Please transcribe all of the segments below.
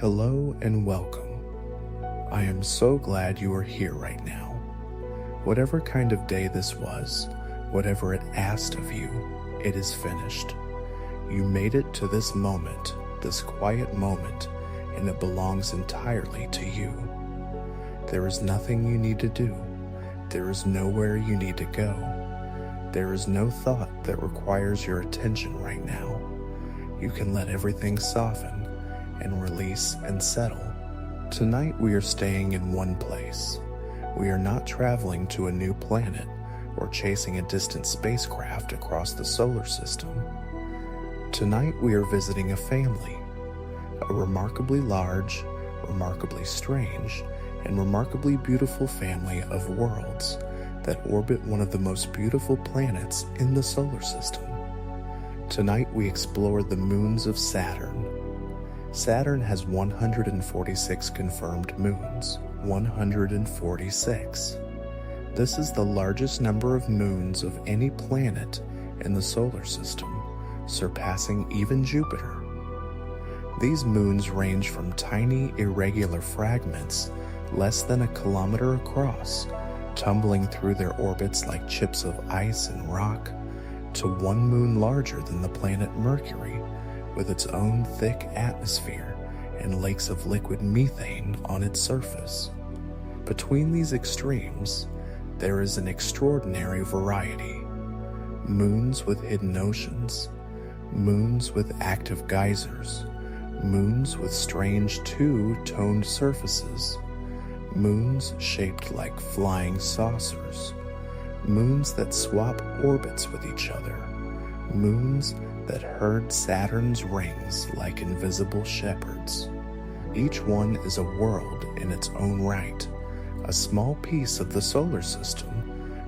Hello and welcome. I am so glad you are here right now. Whatever kind of day this was, whatever it asked of you, it is finished. You made it to this moment, this quiet moment, and it belongs entirely to you. There is nothing you need to do. There is nowhere you need to go. There is no thought that requires your attention right now. You can let everything soften and release and settle. Tonight we are staying in one place. We are not traveling to a new planet or chasing a distant spacecraft across the solar system. Tonight we are visiting a family, a remarkably large, remarkably strange, and remarkably beautiful family of worlds that orbit one of the most beautiful planets in the solar system. Tonight we explore the moons of Saturn. Saturn has 146 confirmed moons. 146. This is the largest number of moons of any planet in the solar system, surpassing even Jupiter. These moons range from tiny, irregular fragments less than a kilometer across, tumbling through their orbits like chips of ice and rock, to one moon larger than the planet Mercury, with its own thick atmosphere and lakes of liquid methane on its surface. Between these extremes, there is an extraordinary variety. Moons with hidden oceans, moons with active geysers, moons with strange two-toned surfaces, moons shaped like flying saucers, moons that swap orbits with each other, moons that herd Saturn's rings like invisible shepherds. Each one is a world in its own right, a small piece of the solar system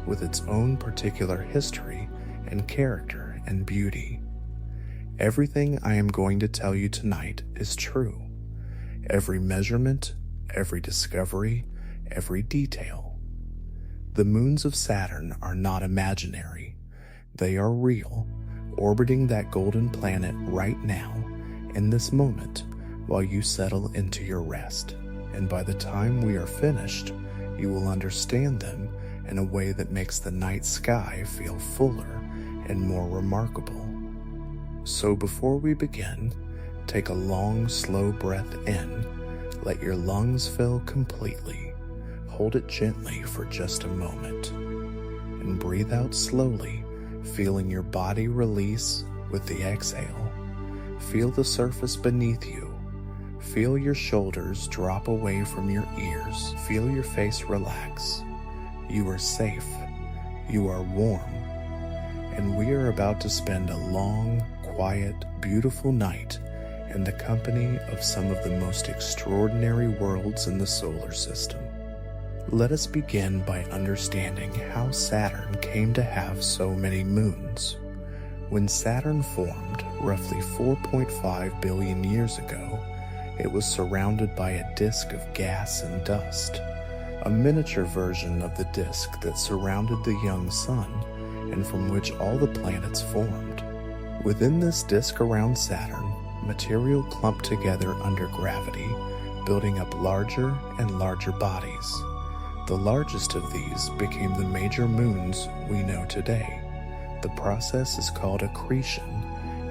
with its own particular history and character and beauty. Everything I am going to tell you tonight is true. Every measurement, every discovery, every detail. The moons of Saturn are not imaginary. They are real, orbiting that golden planet right now, in this moment, while you settle into your rest. And by the time we are finished, you will understand them in a way that makes the night sky feel fuller and more remarkable. So before we begin, take a long, slow breath in. Let your lungs fill completely. Hold it gently for just a moment. And breathe out slowly, feeling your body release with the exhale. Feel the surface beneath you. Feel your shoulders drop away from your ears. Feel your face relax. You are safe. You are warm. And we are about to spend a long, quiet, beautiful night in the company of some of the most extraordinary worlds in the solar system. Let us begin by understanding how Saturn came to have so many moons. When Saturn formed roughly 4.5 billion years ago, it was surrounded by a disk of gas and dust, a miniature version of the disk that surrounded the young sun and from which all the planets formed. Within this disk around Saturn, material clumped together under gravity, building up larger and larger bodies. The largest of these became the major moons we know today. The process is called accretion,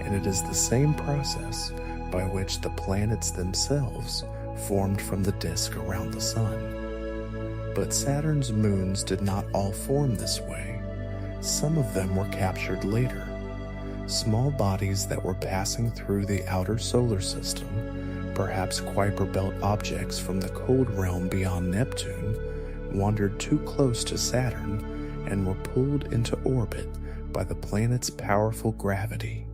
and it is the same process by which the planets themselves formed from the disk around the sun. But Saturn's moons did not all form this way. Some of them were captured later. Small bodies that were passing through the outer solar system, perhaps Kuiper Belt objects from the cold realm beyond Neptune, wandered too close to Saturn and were pulled into orbit by the planet's powerful gravity.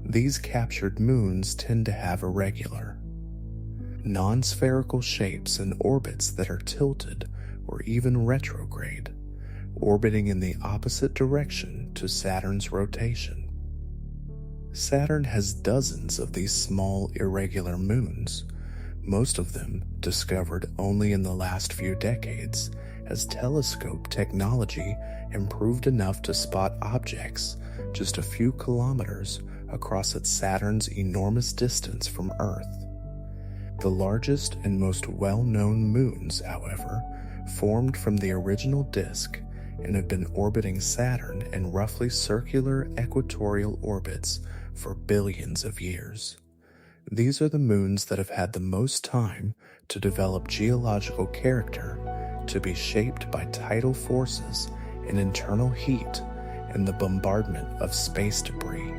These captured moons tend to have irregular, non-spherical shapes and orbits that are tilted or even retrograde, orbiting in the opposite direction to Saturn's rotation. Saturn has dozens of these small, irregular moons, most of them discovered only in the last few decades as telescope technology improved enough to spot objects just a few kilometers across its Saturn's enormous distance from Earth. The largest and most well-known moons, however, formed from the original disk and have been orbiting Saturn in roughly circular equatorial orbits for billions of years. These are the moons that have had the most time to develop geological character, to be shaped by tidal forces and internal heat and the bombardment of space debris,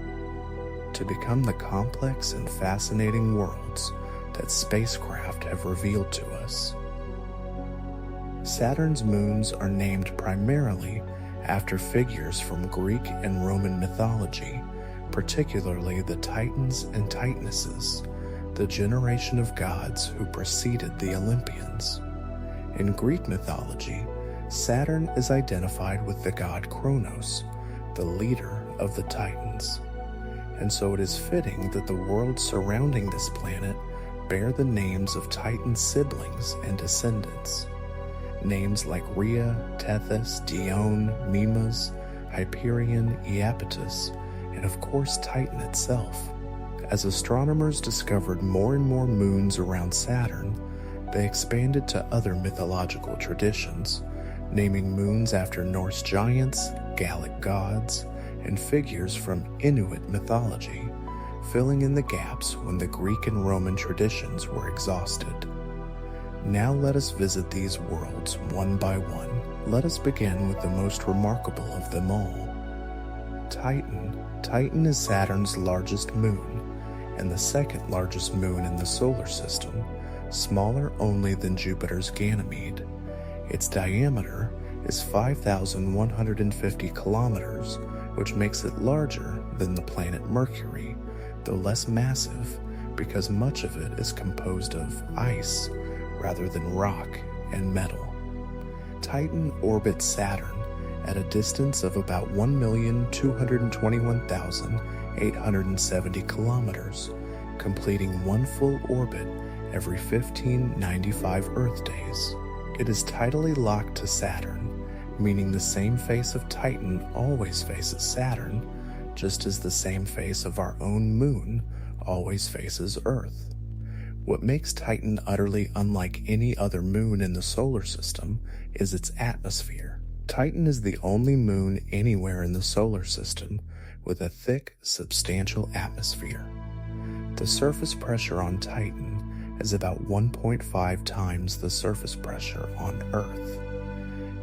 to become the complex and fascinating worlds that spacecraft have revealed to us. Saturn's moons are named primarily after figures from Greek and Roman mythology, particularly the Titans and Titanesses, the generation of gods who preceded the Olympians. In Greek mythology, Saturn is identified with the god Kronos, the leader of the Titans. And so it is fitting that the worlds surrounding this planet bear the names of Titan's siblings and descendants. Names like Rhea, Tethys, Dione, Mimas, Hyperion, Iapetus, and of course Titan itself. As astronomers discovered more and more moons around Saturn, they expanded to other mythological traditions, naming moons after Norse giants, Gallic gods, and figures from Inuit mythology, filling in the gaps when the Greek and Roman traditions were exhausted. Now let us visit these worlds one by one. Let us begin with the most remarkable of them all. Titan. Titan is Saturn's largest moon, and the second largest moon in the solar system, smaller only than Jupiter's Ganymede. Its diameter is 5,150 kilometers, which makes it larger than the planet Mercury, though less massive because much of it is composed of ice rather than rock and metal. Titan orbits Saturn at a distance of about 1,221,870 kilometers, completing one full orbit every 1595 Earth days. It is tidally locked to Saturn, meaning the same face of Titan always faces Saturn, just as the same face of our own moon always faces Earth. What makes Titan utterly unlike any other moon in the solar system is its atmosphere. Titan is the only moon anywhere in the solar system with a thick, substantial atmosphere. The surface pressure on Titan is about 1.5 times the surface pressure on Earth.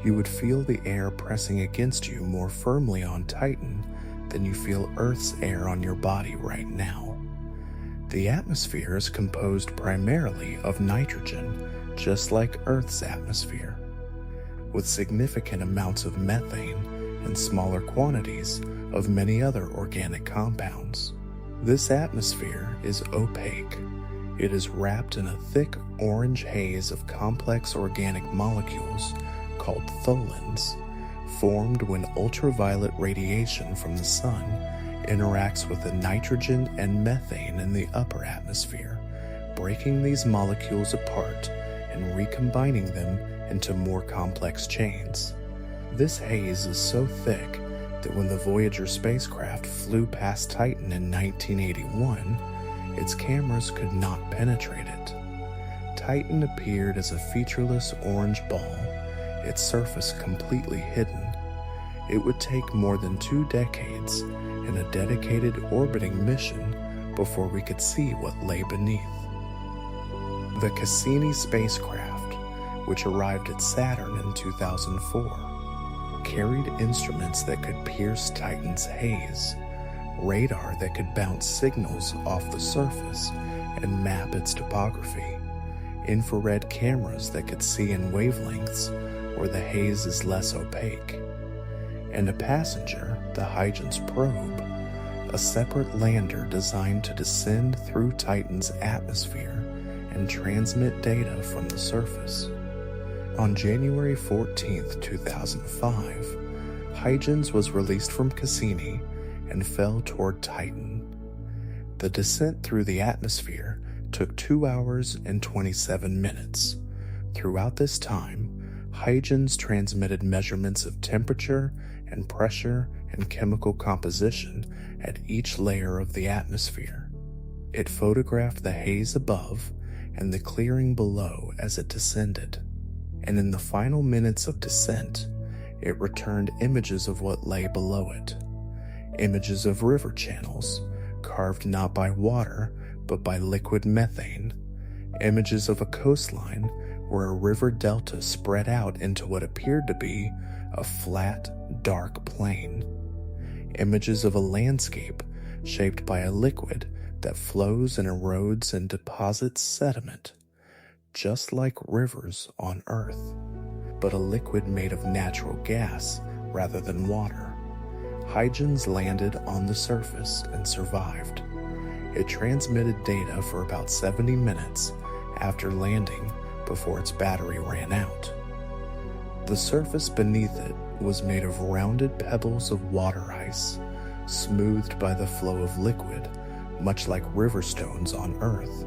You would feel the air pressing against you more firmly on Titan than you feel Earth's air on your body right now. The atmosphere is composed primarily of nitrogen, just like Earth's atmosphere, with significant amounts of methane and smaller quantities of many other organic compounds. This atmosphere is opaque. It is wrapped in a thick orange haze of complex organic molecules called tholins, formed when ultraviolet radiation from the sun interacts with the nitrogen and methane in the upper atmosphere, breaking these molecules apart and recombining them into more complex chains. This haze is so thick that when the Voyager spacecraft flew past Titan in 1981, its cameras could not penetrate it. Titan appeared as a featureless orange ball, its surface completely hidden. It would take more than 2 decades and a dedicated orbiting mission before we could see what lay beneath. The Cassini spacecraft, which arrived at Saturn in 2004, carried instruments that could pierce Titan's haze, radar that could bounce signals off the surface and map its topography, infrared cameras that could see in wavelengths where the haze is less opaque, and a passenger, the Huygens probe, a separate lander designed to descend through Titan's atmosphere and transmit data from the surface. On January 14, 2005, Huygens was released from Cassini and fell toward Titan. The descent through the atmosphere took 2 hours and 27 minutes. Throughout this time, Huygens transmitted measurements of temperature and pressure and chemical composition at each layer of the atmosphere. It photographed the haze above and the clearing below as it descended. And in the final minutes of descent, it returned images of what lay below it. Images of river channels, carved not by water, but by liquid methane. Images of a coastline where a river delta spread out into what appeared to be a flat, dark plain. Images of a landscape shaped by a liquid that flows and erodes and deposits sediment, just like rivers on Earth, but a liquid made of natural gas rather than water. Huygens landed on the surface and survived. It transmitted data for about 70 minutes after landing before its battery ran out. The surface beneath it was made of rounded pebbles of water ice, smoothed by the flow of liquid, much like river stones on Earth.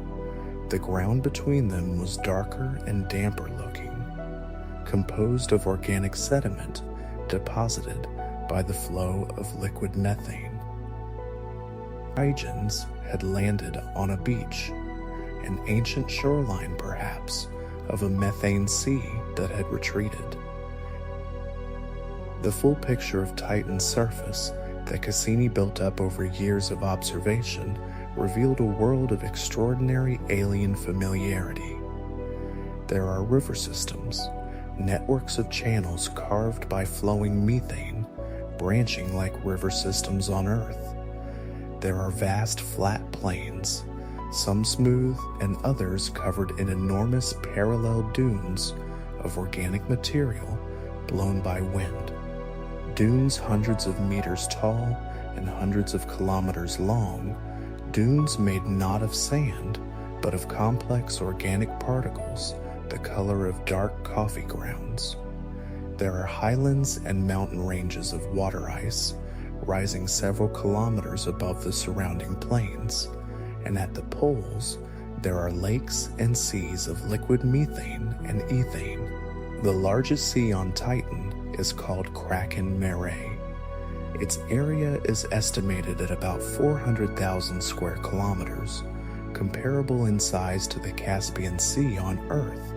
The ground between them was darker and damper looking, composed of organic sediment deposited by the flow of liquid methane. Huygens had landed on a beach, an ancient shoreline perhaps, of a methane sea that had retreated. The full picture of Titan's surface that Cassini built up over years of observation revealed a world of extraordinary alien familiarity. There are river systems, networks of channels carved by flowing methane, branching like river systems on Earth. There are vast flat plains, some smooth and others covered in enormous parallel dunes of organic material blown by wind. Dunes hundreds of meters tall and hundreds of kilometers long, dunes made not of sand, but of complex organic particles the color of dark coffee grounds. There are highlands and mountain ranges of water ice, rising several kilometers above the surrounding plains, and at the poles, there are lakes and seas of liquid methane and ethane. The largest sea on Titan is called Kraken Mare. Its area is estimated at about 400,000 square kilometers, comparable in size to the Caspian Sea on Earth,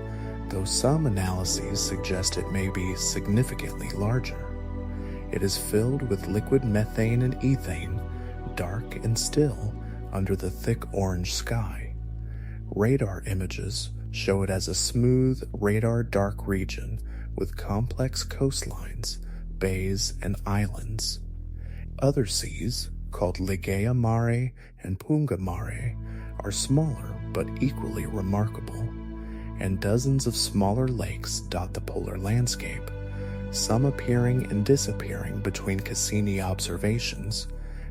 though some analyses suggest it may be significantly larger. It is filled with liquid methane and ethane, dark and still under the thick orange sky. Radar images show it as a smooth, radar-dark region with complex coastlines, bays, and islands. Other seas, called Ligaea Mare and Punga Mare, are smaller but equally remarkable, and dozens of smaller lakes dot the polar landscape, some appearing and disappearing between Cassini observations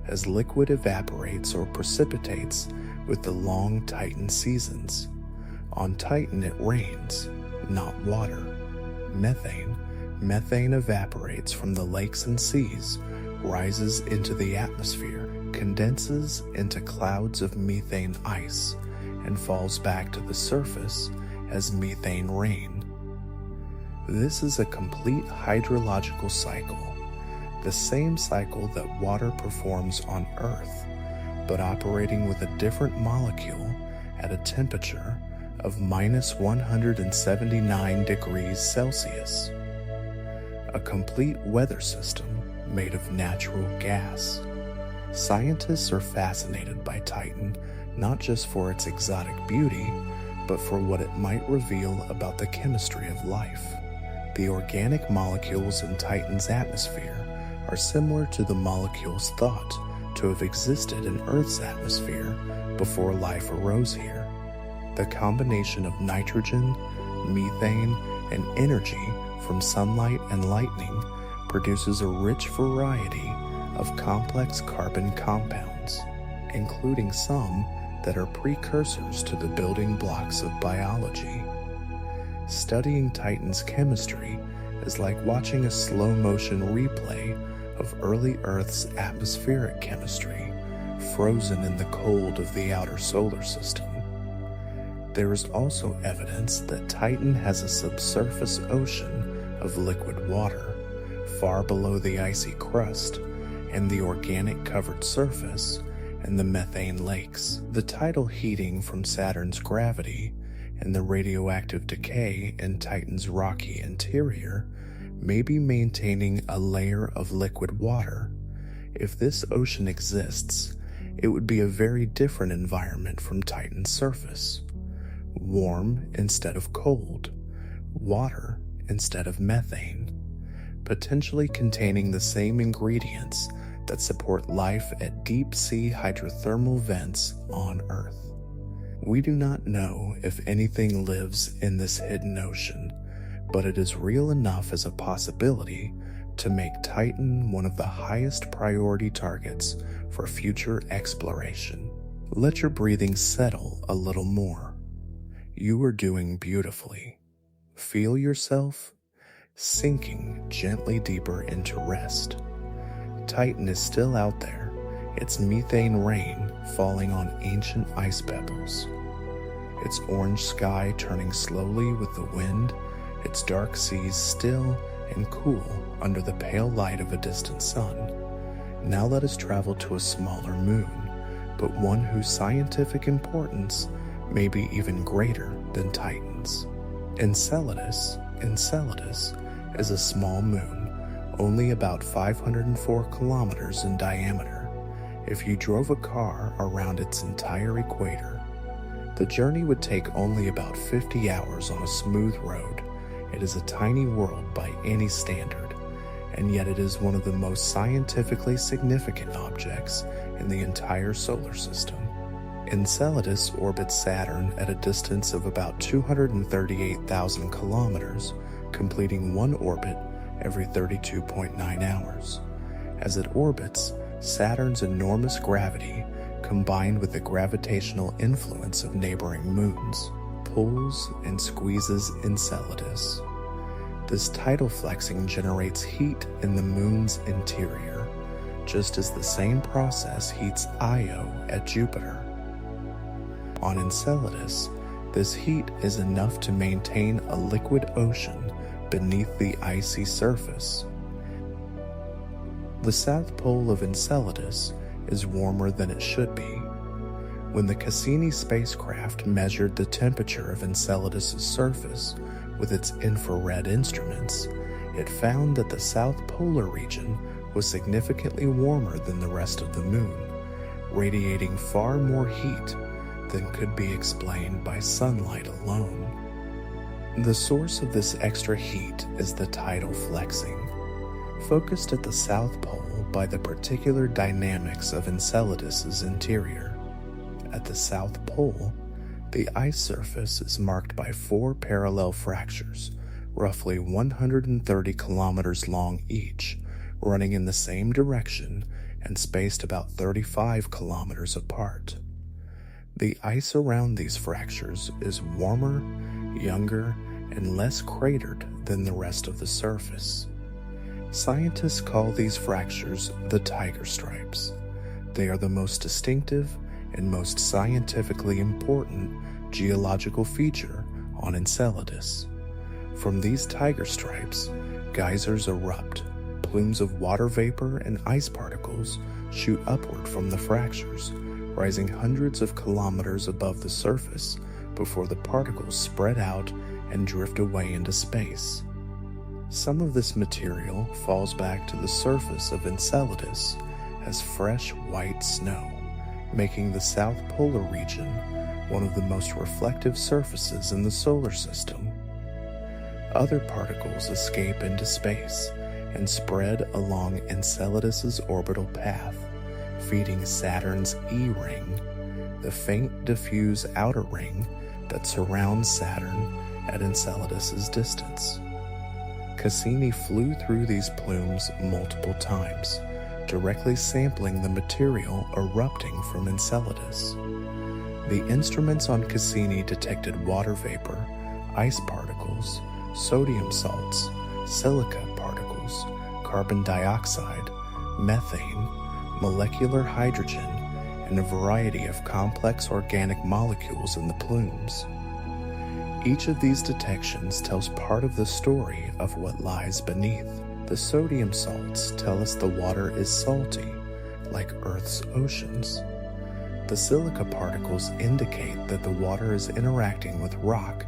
as liquid evaporates or precipitates with the long Titan seasons. On Titan it rains, not water. Methane evaporates from the lakes and seas, rises into the atmosphere, condenses into clouds of methane ice, and falls back to the surface as methane rain. This is a complete hydrological cycle, the same cycle that water performs on Earth, but operating with a different molecule at a temperature of minus 179 degrees Celsius. A complete weather system made of natural gas. Scientists are fascinated by Titan not just for its exotic beauty, but for what it might reveal about the chemistry of life. The organic molecules in Titan's atmosphere are similar to the molecules thought to have existed in Earth's atmosphere before life arose here. The combination of nitrogen, methane, and energy from sunlight and lightning produces a rich variety of complex carbon compounds, including some that are precursors to the building blocks of biology. Studying Titan's chemistry is like watching a slow-motion replay of early Earth's atmospheric chemistry, frozen in the cold of the outer solar system. There is also evidence that Titan has a subsurface ocean of liquid water, far below the icy crust and the organic covered surface and the methane lakes. The tidal heating from Saturn's gravity and the radioactive decay in Titan's rocky interior may be maintaining a layer of liquid water. If this ocean exists, it would be a very different environment from Titan's surface. Warm instead of cold, water instead of methane, potentially containing the same ingredients that support life at deep-sea hydrothermal vents on Earth. We do not know if anything lives in this hidden ocean, but it is real enough as a possibility to make Titan one of the highest priority targets for future exploration. Let your breathing settle a little more. You are doing beautifully. Feel yourself sinking gently deeper into rest. Titan is still out there, its methane rain falling on ancient ice pebbles, its orange sky turning slowly with the wind, its dark seas still and cool under the pale light of a distant sun. Now let us travel to a smaller moon, but one whose scientific importance may be even greater than Titan's. Enceladus is a small moon, only about 504 kilometers in diameter. If you drove a car around its entire equator, the journey would take only about 50 hours on a smooth road. It is a tiny world by any standard, and yet it is one of the most scientifically significant objects in the entire solar system. Enceladus orbits Saturn at a distance of about 238,000 kilometers, completing one orbit every 32.9 hours. As it orbits, Saturn's enormous gravity, combined with the gravitational influence of neighboring moons, pulls and squeezes Enceladus. This tidal flexing generates heat in the moon's interior, just as the same process heats Io at Jupiter. On Enceladus, this heat is enough to maintain a liquid ocean beneath the icy surface. The south pole of Enceladus is warmer than it should be. When the Cassini spacecraft measured the temperature of Enceladus' surface with its infrared instruments, it found that the south polar region was significantly warmer than the rest of the moon, radiating far more heat than could be explained by sunlight alone. The source of this extra heat is the tidal flexing, focused at the South Pole by the particular dynamics of Enceladus' interior. At the South Pole, the ice surface is marked by 4 parallel fractures, roughly 130 kilometers long each, running in the same direction and spaced about 35 kilometers apart. The ice around these fractures is warmer, younger, and less cratered than the rest of the surface. Scientists call these fractures the tiger stripes. They are the most distinctive and most scientifically important geological feature on Enceladus. From these tiger stripes, geysers erupt, plumes of water vapor and ice particles shoot upward from the fractures, rising hundreds of kilometers above the surface before the particles spread out and drift away into space. Some of this material falls back to the surface of Enceladus as fresh white snow, making the South Polar region one of the most reflective surfaces in the solar system. Other particles escape into space and spread along Enceladus's orbital path, feeding Saturn's E-ring, the faint diffuse outer ring that surrounds Saturn at Enceladus's distance. Cassini flew through these plumes multiple times, directly sampling the material erupting from Enceladus. The instruments on Cassini detected water vapor, ice particles, sodium salts, silica particles, carbon dioxide, methane, molecular hydrogen, and a variety of complex organic molecules in the plumes. Each of these detections tells part of the story of what lies beneath. The sodium salts tell us the water is salty, like Earth's oceans. The silica particles indicate that the water is interacting with rock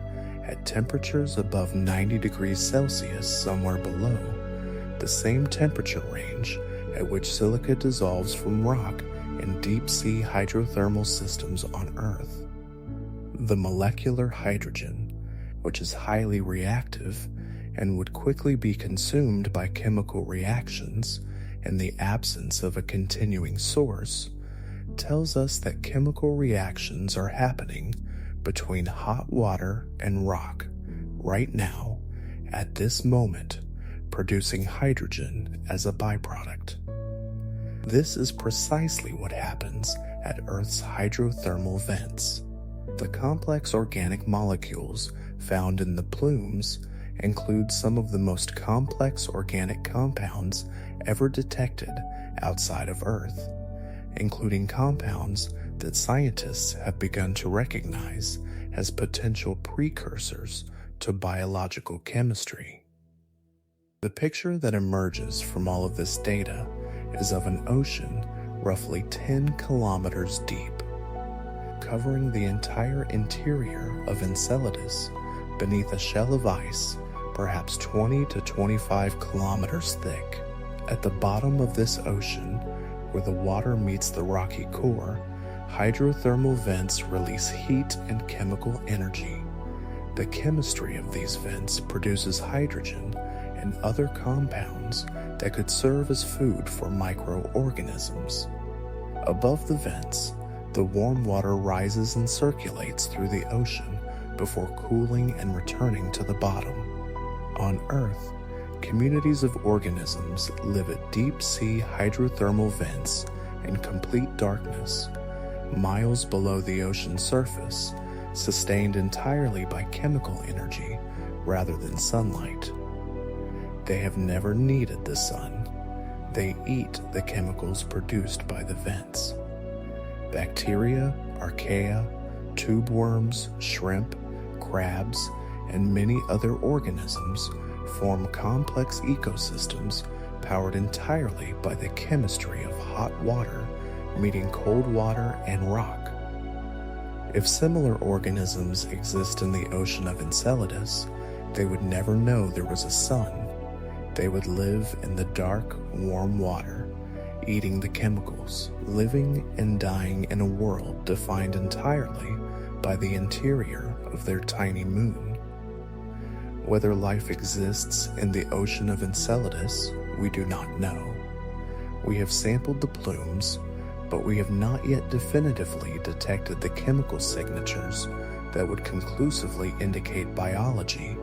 at temperatures above 90 degrees Celsius somewhere below, the same temperature range at which silica dissolves from rock in deep-sea hydrothermal systems on Earth. The molecular hydrogen, which is highly reactive and would quickly be consumed by chemical reactions in the absence of a continuing source, tells us that chemical reactions are happening between hot water and rock right now, at this moment, producing hydrogen as a byproduct. This is precisely what happens at Earth's hydrothermal vents. The complex organic molecules found in the plumes include some of the most complex organic compounds ever detected outside of Earth, including compounds that scientists have begun to recognize as potential precursors to biological chemistry. The picture that emerges from all of this data is of an ocean roughly 10 kilometers deep, covering the entire interior of Enceladus beneath a shell of ice perhaps 20 to 25 kilometers thick. At the bottom of this ocean, where the water meets the rocky core, hydrothermal vents release heat and chemical energy. The chemistry of these vents produces hydrogen and other compounds that could serve as food for microorganisms. Above the vents, the warm water rises and circulates through the ocean before cooling and returning to the bottom. On Earth, communities of organisms live at deep-sea hydrothermal vents in complete darkness, miles below the ocean's surface, sustained entirely by chemical energy rather than sunlight. They have never needed the sun. They eat the chemicals produced by the vents. Bacteria, archaea, tube worms, shrimp, crabs, and many other organisms form complex ecosystems powered entirely by the chemistry of hot water meeting cold water and rock. If similar organisms exist in the ocean of Enceladus, they would never know there was a sun. They would live in the dark, warm water, eating the chemicals, living and dying in a world defined entirely by the interior of their tiny moon. Whether life exists in the ocean of Enceladus, we do not know. We have sampled the plumes, but we have not yet definitively detected the chemical signatures that would conclusively indicate biology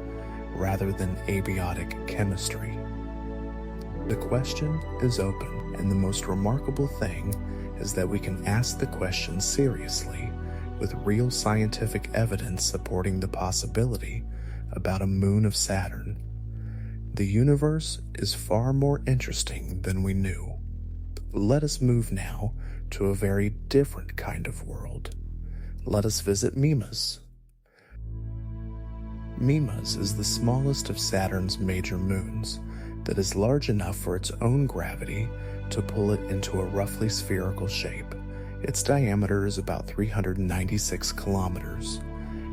rather than abiotic chemistry. The question is open, and the most remarkable thing is that we can ask the question seriously with real scientific evidence supporting the possibility about a moon of Saturn. The universe is far more interesting than we knew. Let us move now to a very different kind of world. Let us visit Mimas. Mimas is the smallest of Saturn's major moons that is large enough for its own gravity to pull it into a roughly spherical shape. Its diameter is about 396 kilometers.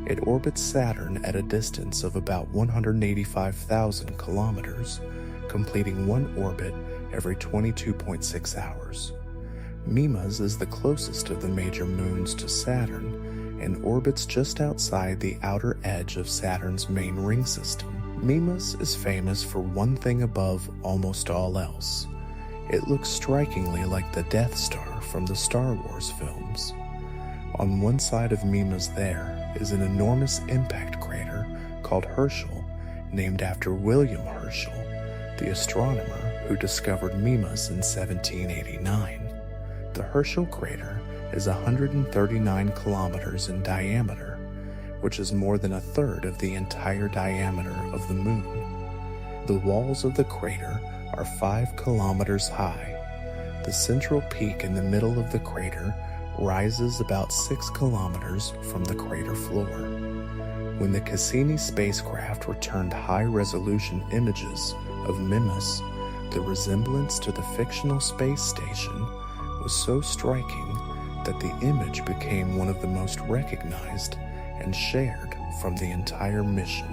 It orbits Saturn at a distance of about 185,000 kilometers, completing one orbit every 22.6 hours. Mimas is the closest of the major moons to Saturn and orbits just outside the outer edge of Saturn's main ring system. Mimas is famous for one thing above almost all else. It looks strikingly like the Death Star from the Star Wars films. On one side of Mimas there is an enormous impact crater called Herschel, named after William Herschel, the astronomer who discovered Mimas in 1789. The Herschel crater is 139 kilometers in diameter, which is more than a third of the entire diameter of the moon. The walls of the crater are 5 kilometers high. The central peak in the middle of the crater rises about 6 kilometers from the crater floor. When the Cassini spacecraft returned high-resolution images of Mimas, the resemblance to the fictional space station was so striking that the image became one of the most recognized and shared from the entire mission.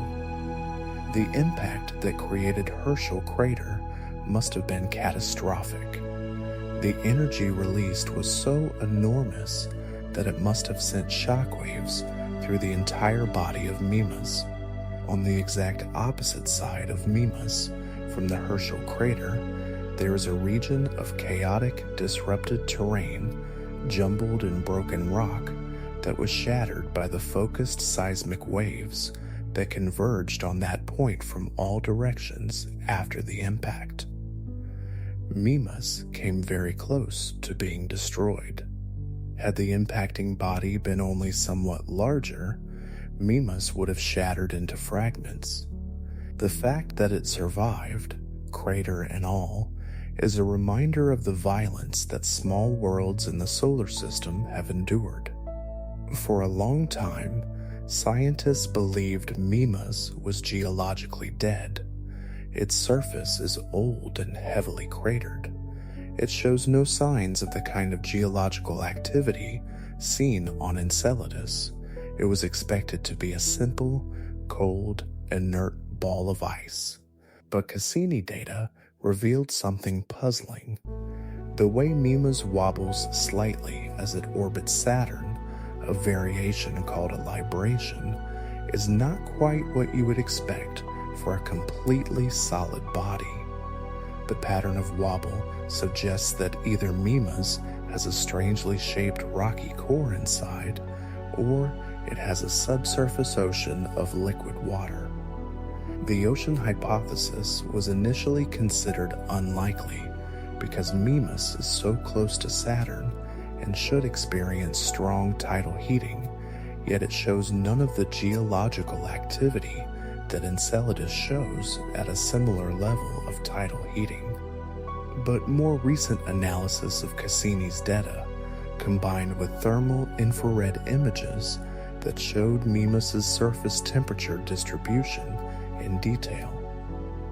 The impact that created Herschel crater must have been catastrophic. The energy released was so enormous that it must have sent shockwaves through the entire body of Mimas. On the exact opposite side of Mimas, from the Herschel crater, there is a region of chaotic, disrupted terrain, jumbled and broken rock that was shattered by the focused seismic waves that converged on that point from all directions after the impact. Mimas came very close to being destroyed. Had the impacting body been only somewhat larger, Mimas would have shattered into fragments. The fact that it survived, crater and all, is a reminder of the violence that small worlds in the solar system have endured. For a long time, scientists believed Mimas was geologically dead. Its surface is old and heavily cratered. It shows no signs of the kind of geological activity seen on Enceladus. It was expected to be a simple, cold, inert ball of ice. But Cassini data revealed something puzzling. The way Mimas wobbles slightly as it orbits Saturn, a variation called a libration, is not quite what you would expect for a completely solid body. The pattern of wobble suggests that either Mimas has a strangely shaped rocky core inside, or it has a subsurface ocean of liquid water. The ocean hypothesis was initially considered unlikely because Mimas is so close to Saturn and should experience strong tidal heating, yet it shows none of the geological activity that Enceladus shows at a similar level of tidal heating. But more recent analysis of Cassini's data, combined with thermal infrared images that showed Mimas's surface temperature distribution in detail,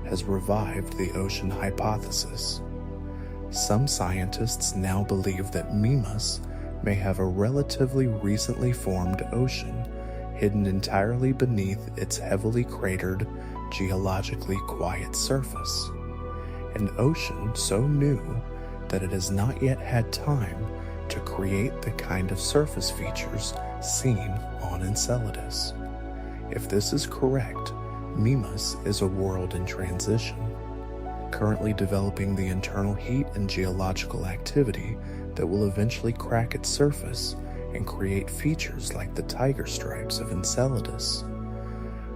has revived the ocean hypothesis. Some scientists now believe that Mimas may have a relatively recently formed ocean hidden entirely beneath its heavily cratered, geologically quiet surface. An ocean so new that it has not yet had time to create the kind of surface features seen on Enceladus. If this is correct, Mimas is a world in transition, currently developing the internal heat and geological activity that will eventually crack its surface and create features like the tiger stripes of Enceladus.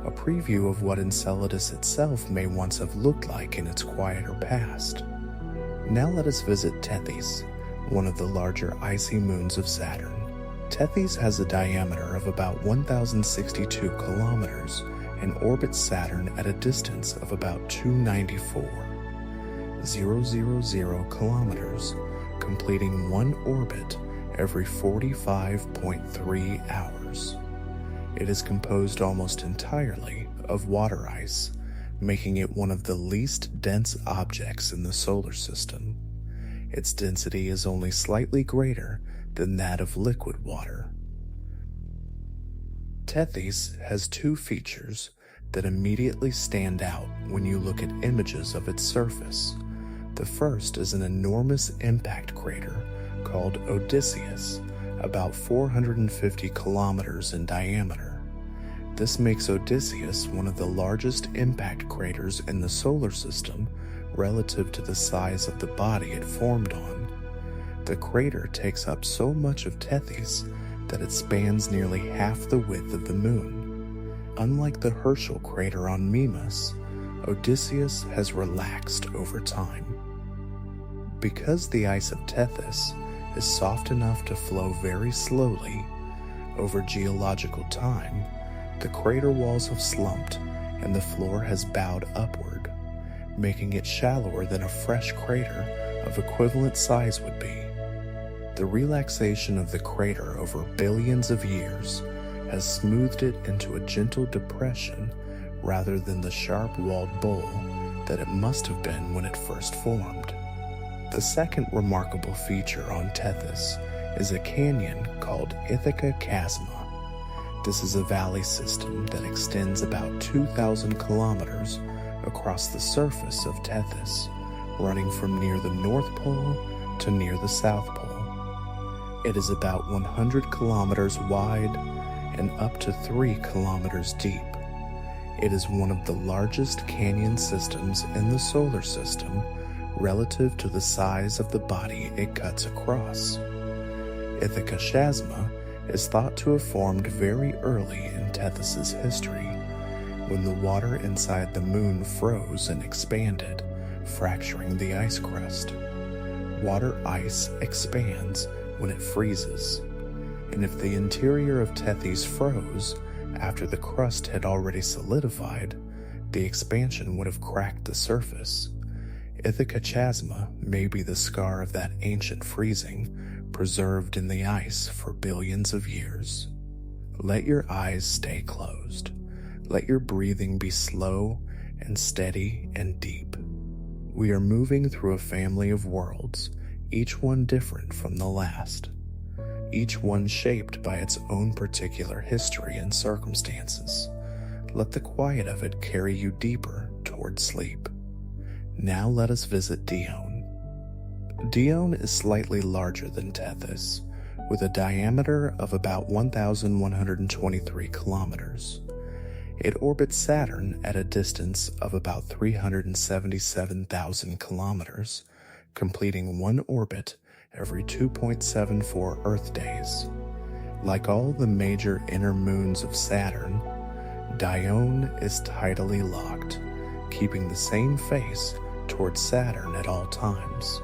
A preview of what Enceladus itself may once have looked like in its quieter past. Now let us visit Tethys, one of the larger icy moons of Saturn. Tethys has a diameter of about 1,062 kilometers and orbits Saturn at a distance of about 294,000 kilometers, completing one orbit every 45.3 hours. It is composed almost entirely of water ice, making it one of the least dense objects in the solar system. Its density is only slightly greater than that of liquid water. Tethys has two features that immediately stand out when you look at images of its surface. The first is an enormous impact crater called Odysseus, about 450 kilometers in diameter. This makes Odysseus one of the largest impact craters in the solar system relative to the size of the body it formed on. The crater takes up so much of Tethys that it spans nearly half the width of the moon. Unlike the Herschel crater on Mimas, Odysseus has relaxed over time. Because the ice of Tethys is soft enough to flow very slowly over geological time, the crater walls have slumped and the floor has bowed upward, making it shallower than a fresh crater of equivalent size would be. The relaxation of the crater over billions of years has smoothed it into a gentle depression rather than the sharp-walled bowl that it must have been when it first formed. The second remarkable feature on Tethys is a canyon called Ithaca Chasma. This is a valley system that extends about 2,000 kilometers across the surface of Tethys, running from near the North Pole to near the South Pole. It is about 100 kilometers wide and up to 3 kilometers deep. It is one of the largest canyon systems in the solar system relative to the size of the body it cuts across. Ithaca Chasma is thought to have formed very early in Tethys's history, when the water inside the moon froze and expanded, fracturing the ice crust. Water ice expands when it freezes, and if the interior of Tethys froze after the crust had already solidified, the expansion would have cracked the surface. Ithaca Chasma may be the scar of that ancient freezing, preserved in the ice for billions of years. Let your eyes stay closed. Let your breathing be slow and steady and deep. We are moving through a family of worlds, each one different from the last, each one shaped by its own particular history and circumstances. Let the quiet of it carry you deeper toward sleep. Now let us visit Dione. Dione is slightly larger than Tethys, with a diameter of about 1,123 kilometers. It orbits Saturn at a distance of about 377,000 kilometers, completing one orbit every 2.74 Earth days. Like all the major inner moons of Saturn, Dione is tidally locked, keeping the same face towards Saturn at all times.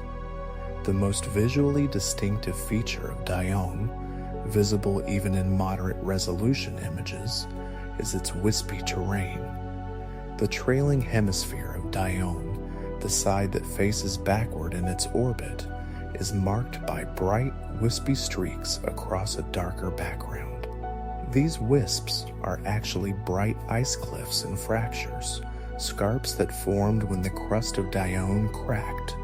The most visually distinctive feature of Dione, visible even in moderate resolution images, is its wispy terrain. The trailing hemisphere of Dione, the side that faces backward in its orbit, is marked by bright, wispy streaks across a darker background. These wisps are actually bright ice cliffs and fractures, scarps that formed when the crust of Dione cracked,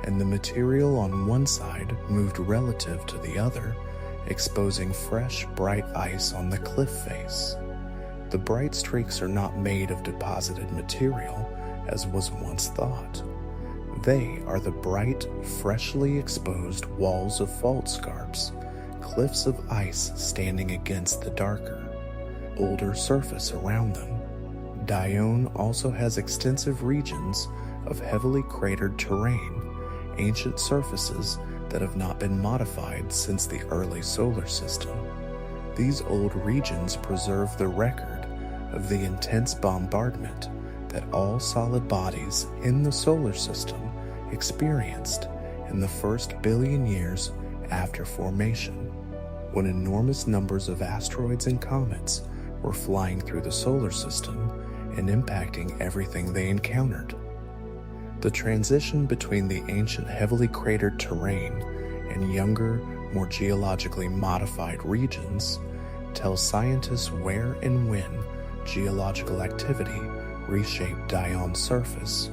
and the material on one side moved relative to the other, exposing fresh, bright ice on the cliff face. The bright streaks are not made of deposited material, as was once thought. They are the bright, freshly exposed walls of fault scarps, cliffs of ice standing against the darker, older surface around them. Dione also has extensive regions of heavily cratered terrain, ancient surfaces that have not been modified since the early solar system. These old regions preserve the record of the intense bombardment that all solid bodies in the solar system experienced in the first billion years after formation, when enormous numbers of asteroids and comets were flying through the solar system and impacting everything they encountered. The transition between the ancient heavily cratered terrain and younger, more geologically modified regions tells scientists where and when geological activity reshaped Dione's surface.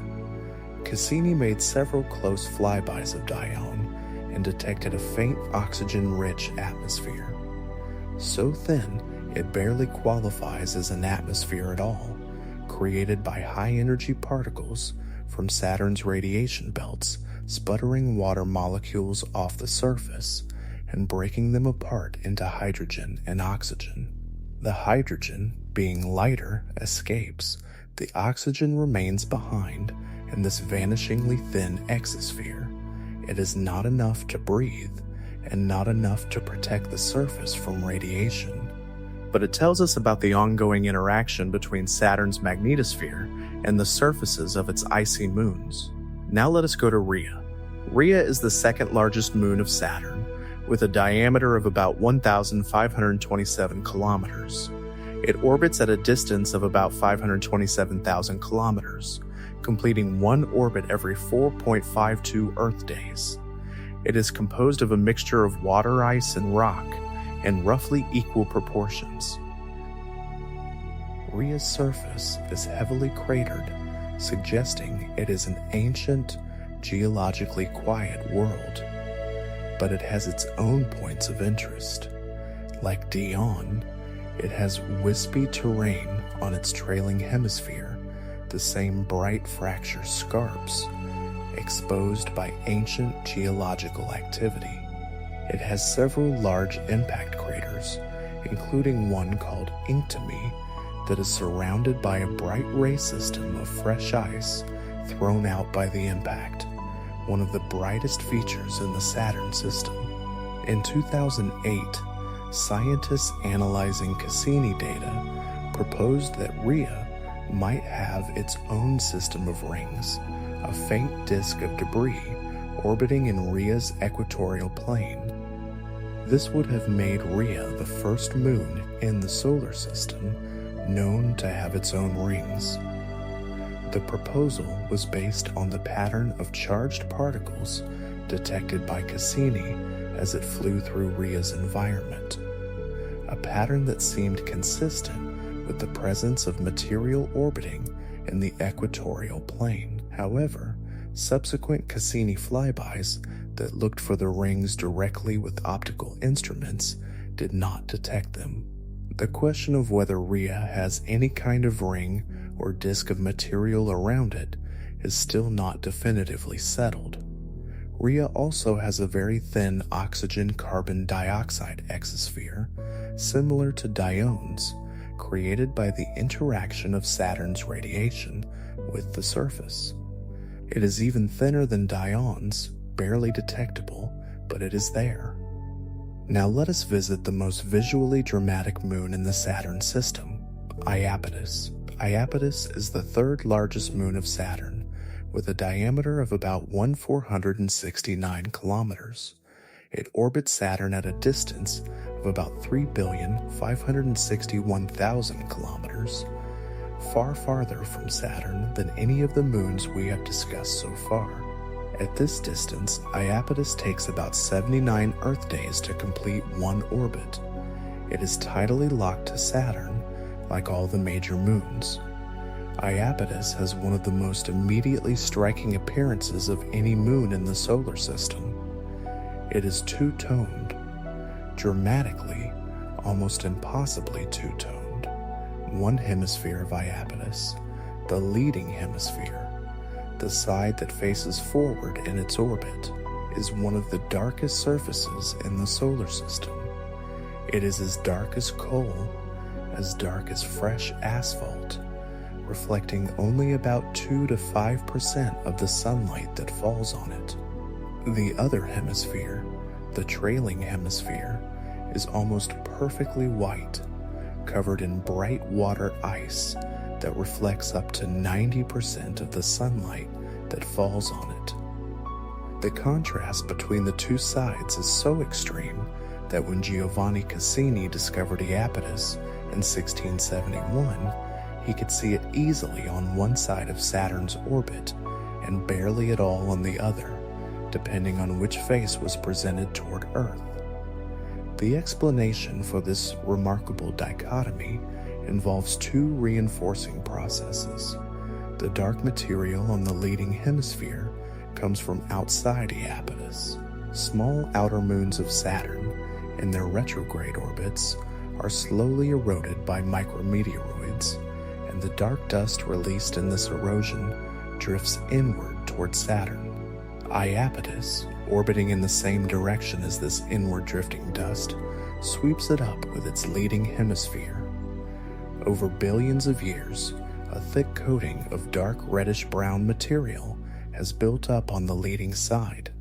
Cassini made several close flybys of Dione and detected a faint oxygen-rich atmosphere. So thin, it barely qualifies as an atmosphere at all, created by high-energy particles from Saturn's radiation belts sputtering water molecules off the surface and breaking them apart into hydrogen and oxygen. The hydrogen, being lighter, escapes. The oxygen remains behind in this vanishingly thin exosphere. It is not enough to breathe and not enough to protect the surface from radiation. But it tells us about the ongoing interaction between Saturn's magnetosphere and the surfaces of its icy moons. Now let us go to Rhea. Rhea is the second largest moon of Saturn, with a diameter of about 1,527 kilometers. It orbits at a distance of about 527,000 kilometers, completing one orbit every 4.52 Earth days. It is composed of a mixture of water ice and rock in roughly equal proportions. Rhea's surface is heavily cratered, suggesting it is an ancient, geologically quiet world. but it has its own points of interest. Like Dione, it has wispy terrain on its trailing hemisphere, the same bright fracture scarps, exposed by ancient geological activity. It has several large impact craters, including one called Inktomi, that is surrounded by a bright ray system of fresh ice thrown out by the impact, one of the brightest features in the Saturn system. In 2008, scientists analyzing Cassini data proposed that Rhea might have its own system of rings, a faint disk of debris orbiting in Rhea's equatorial plane. This would have made Rhea the first moon in the solar system known to have its own rings. The proposal was based on the pattern of charged particles detected by Cassini as it flew through Rhea's environment, a pattern that seemed consistent with the presence of material orbiting in the equatorial plane. However, subsequent Cassini flybys that looked for the rings directly with optical instruments did not detect them. The question of whether Rhea has any kind of ring or disk of material around it is still not definitively settled. Rhea also has a very thin oxygen-carbon dioxide exosphere, similar to Dione's, created by the interaction of Saturn's radiation with the surface. It is even thinner than Dione's, barely detectable, but it is there. Now let us visit the most visually dramatic moon in the Saturn system, Iapetus. Iapetus is the third largest moon of Saturn, with a diameter of about 1,469 kilometers. It orbits Saturn at a distance of about 3,561,000 kilometers, far farther from Saturn than any of the moons we have discussed so far. At this distance, Iapetus takes about 79 Earth days to complete one orbit. It is tidally locked to Saturn, like all the major moons. Iapetus has one of the most immediately striking appearances of any moon in the solar system. It is two-toned, dramatically, almost impossibly two-toned. One hemisphere of Iapetus, the leading hemisphere, the side that faces forward in its orbit, is one of the darkest surfaces in the solar system. It is as dark as coal, as dark as fresh asphalt, reflecting only about 2 to 5% of the sunlight that falls on it. The other hemisphere, the trailing hemisphere, is almost perfectly white, covered in bright water ice that reflects up to 90% of the sunlight that falls on it. The contrast between the two sides is so extreme that when Giovanni Cassini discovered Iapetus in 1671, he could see it easily on one side of Saturn's orbit and barely at all on the other, depending on which face was presented toward Earth. The explanation for this remarkable dichotomy involves two reinforcing processes. The dark material on the leading hemisphere comes from outside Iapetus. Small outer moons of Saturn, in their retrograde orbits, are slowly eroded by micrometeoroids, and the dark dust released in this erosion drifts inward toward Saturn. Iapetus, orbiting in the same direction as this inward drifting dust, sweeps it up with its leading hemisphere. Over billions of years, a thick coating of dark reddish-brown material has built up on the leading side.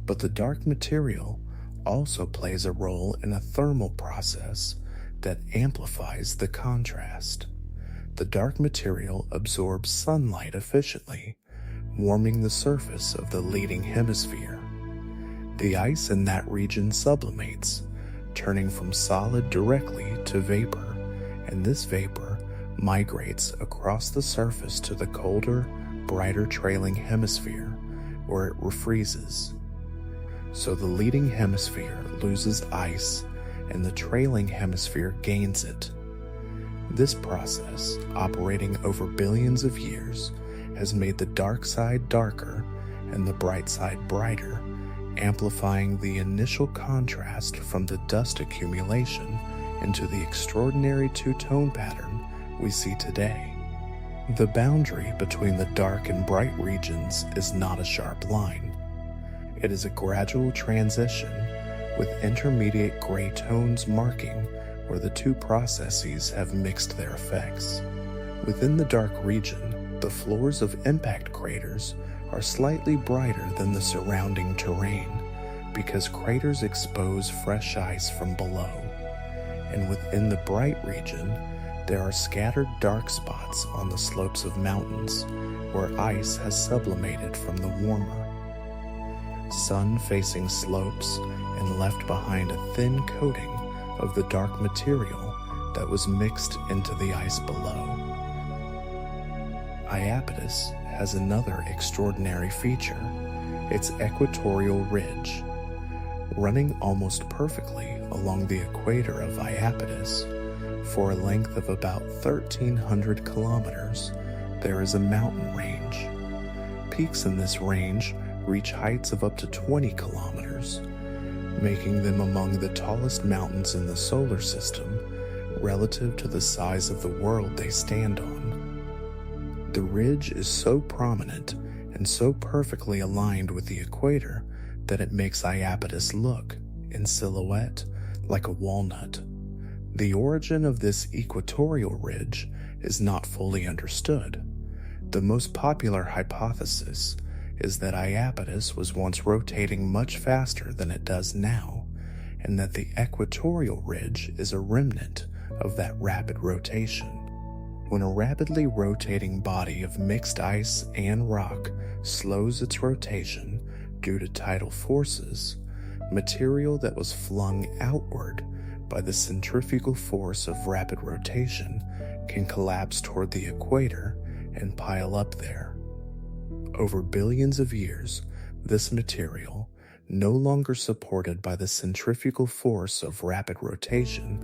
But the dark material also plays a role in a thermal process that amplifies the contrast. The dark material absorbs sunlight efficiently, warming the surface of the leading hemisphere. The ice in that region sublimates, turning from solid directly to vapor, and this vapor migrates across the surface to the colder, brighter trailing hemisphere, where it refreezes. So the leading hemisphere loses ice, and the trailing hemisphere gains it. This process, operating over billions of years, has made the dark side darker and the bright side brighter, amplifying the initial contrast from the dust accumulation into the extraordinary two-tone pattern we see today. The boundary between the dark and bright regions is not a sharp line. It is a gradual transition with intermediate gray tones marking where the two processes have mixed their effects. Within the dark region, the floors of impact craters are slightly brighter than the surrounding terrain because craters expose fresh ice from below. And within the bright region, there are scattered dark spots on the slopes of mountains where ice has sublimated from the warmer, sun-facing slopes and left behind a thin coating of the dark material that was mixed into the ice below. Iapetus has another extraordinary feature, its equatorial ridge. Running almost perfectly along the equator of Iapetus, for a length of about 1,300 kilometers, there is a mountain range. Peaks in this range reach heights of up to 20 kilometers, making them among the tallest mountains in the solar system relative to the size of the world they stand on. The ridge is so prominent and so perfectly aligned with the equator that it makes Iapetus look, in silhouette, like a walnut. The origin of this equatorial ridge is not fully understood. The most popular hypothesis is that Iapetus was once rotating much faster than it does now, and that the equatorial ridge is a remnant of that rapid rotation. When a rapidly rotating body of mixed ice and rock slows its rotation due to tidal forces, material that was flung outward by the centrifugal force of rapid rotation can collapse toward the equator and pile up there. Over billions of years, this material, no longer supported by the centrifugal force of rapid rotation,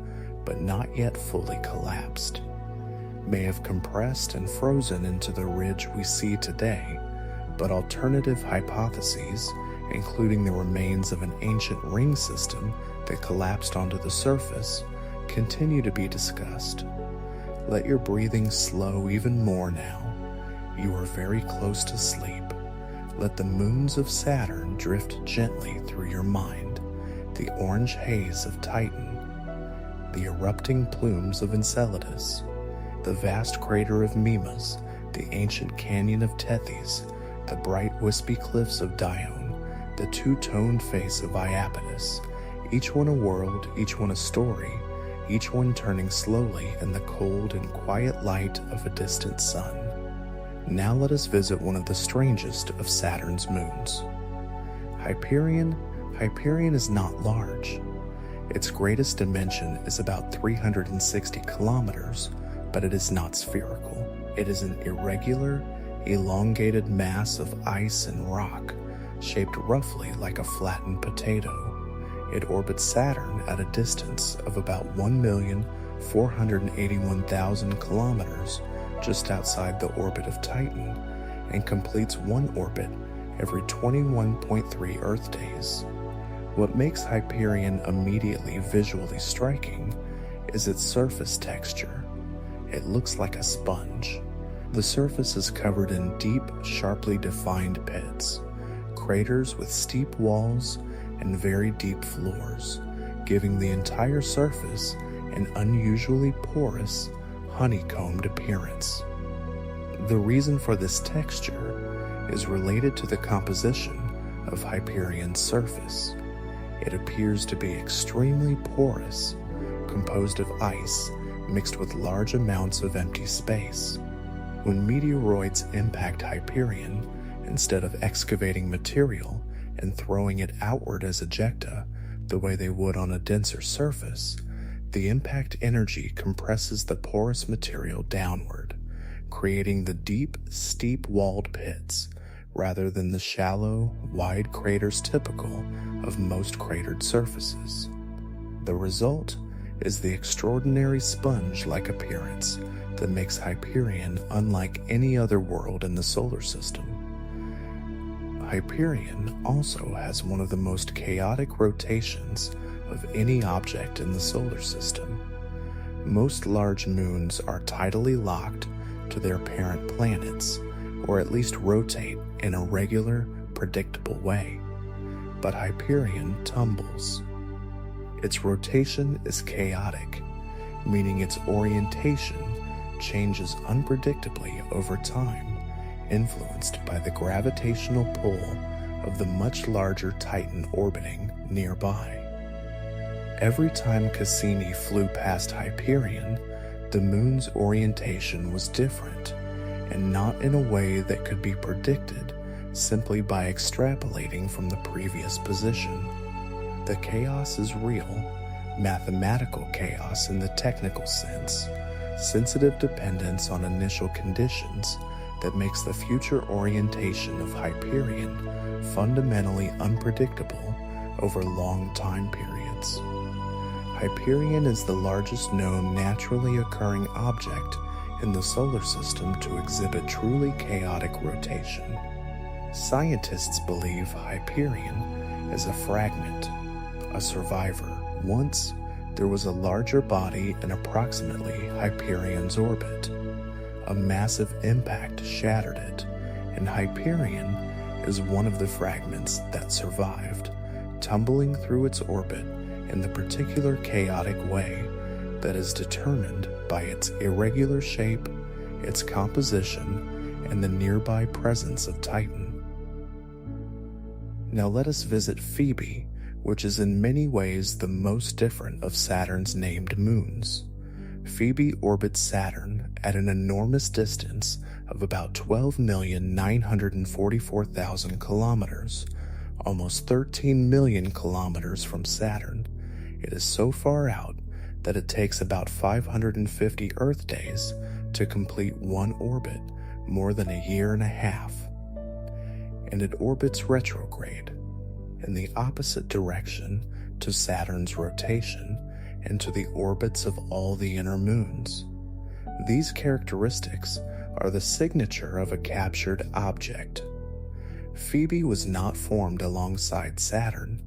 but not yet fully collapsed, may have compressed and frozen into the ridge we see today, but alternative hypotheses, including the remains of an ancient ring system that collapsed onto the surface, continue to be discussed. Let your breathing slow even more now. You are very close to sleep. Let the moons of Saturn drift gently through your mind, the orange haze of Titan, the erupting plumes of Enceladus, the vast crater of Mimas, the ancient canyon of Tethys, the bright wispy cliffs of Dione, the two-toned face of Iapetus, each one a world, each one a story, each one turning slowly in the cold and quiet light of a distant sun. Now let us visit one of the strangest of Saturn's moons. Hyperion is not large. Its greatest dimension is about 360 kilometers, but it is not spherical. It is an irregular, elongated mass of ice and rock, shaped roughly like a flattened potato. It orbits Saturn at a distance of about 1,481,000 kilometers just outside the orbit of Titan, and completes one orbit every 21.3 Earth days. What makes Hyperion immediately visually striking is its surface texture. It looks like a sponge. The surface is covered in deep, sharply defined pits, craters with steep walls and very deep floors, giving the entire surface an unusually porous, honeycombed appearance. The reason for this texture is related to the composition of Hyperion's surface. It appears to be extremely porous, composed of ice mixed with large amounts of empty space. When meteoroids impact Hyperion, instead of excavating material and throwing it outward as ejecta, the way they would on a denser surface, the impact energy compresses the porous material downward, creating the deep, steep-walled pits, rather than the shallow, wide craters typical of most cratered surfaces. The result is the extraordinary sponge-like appearance that makes Hyperion unlike any other world in the solar system. Hyperion also has one of the most chaotic rotations of any object in the solar system. Most large moons are tidally locked to their parent planets, or at least rotate in a regular, predictable way. But Hyperion tumbles. Its rotation is chaotic, meaning its orientation changes unpredictably over time, influenced by the gravitational pull of the much larger Titan orbiting nearby. Every time Cassini flew past Hyperion, the moon's orientation was different, and not in a way that could be predicted simply by extrapolating from the previous position. The chaos is real, mathematical chaos in the technical sense, sensitive dependence on initial conditions that makes the future orientation of Hyperion fundamentally unpredictable over long time periods. Hyperion is the largest known naturally occurring object in the solar system to exhibit truly chaotic rotation. Scientists believe Hyperion is a fragment, a survivor. Once, there was a larger body in approximately Hyperion's orbit. A massive impact shattered it, and Hyperion is one of the fragments that survived, tumbling through its orbit in the particular chaotic way that is determined by its irregular shape, its composition, and the nearby presence of Titan. Now let us visit Phoebe, which is in many ways the most different of Saturn's named moons. Phoebe orbits Saturn at an enormous distance of about 12,944,000 kilometers, almost 13 million kilometers from Saturn. It is so far out that it takes about 550 Earth days to complete one orbit, more than a year and a half. And it orbits retrograde, in the opposite direction to Saturn's rotation and to the orbits of all the inner moons. These characteristics are the signature of a captured object. Phoebe was not formed alongside Saturn.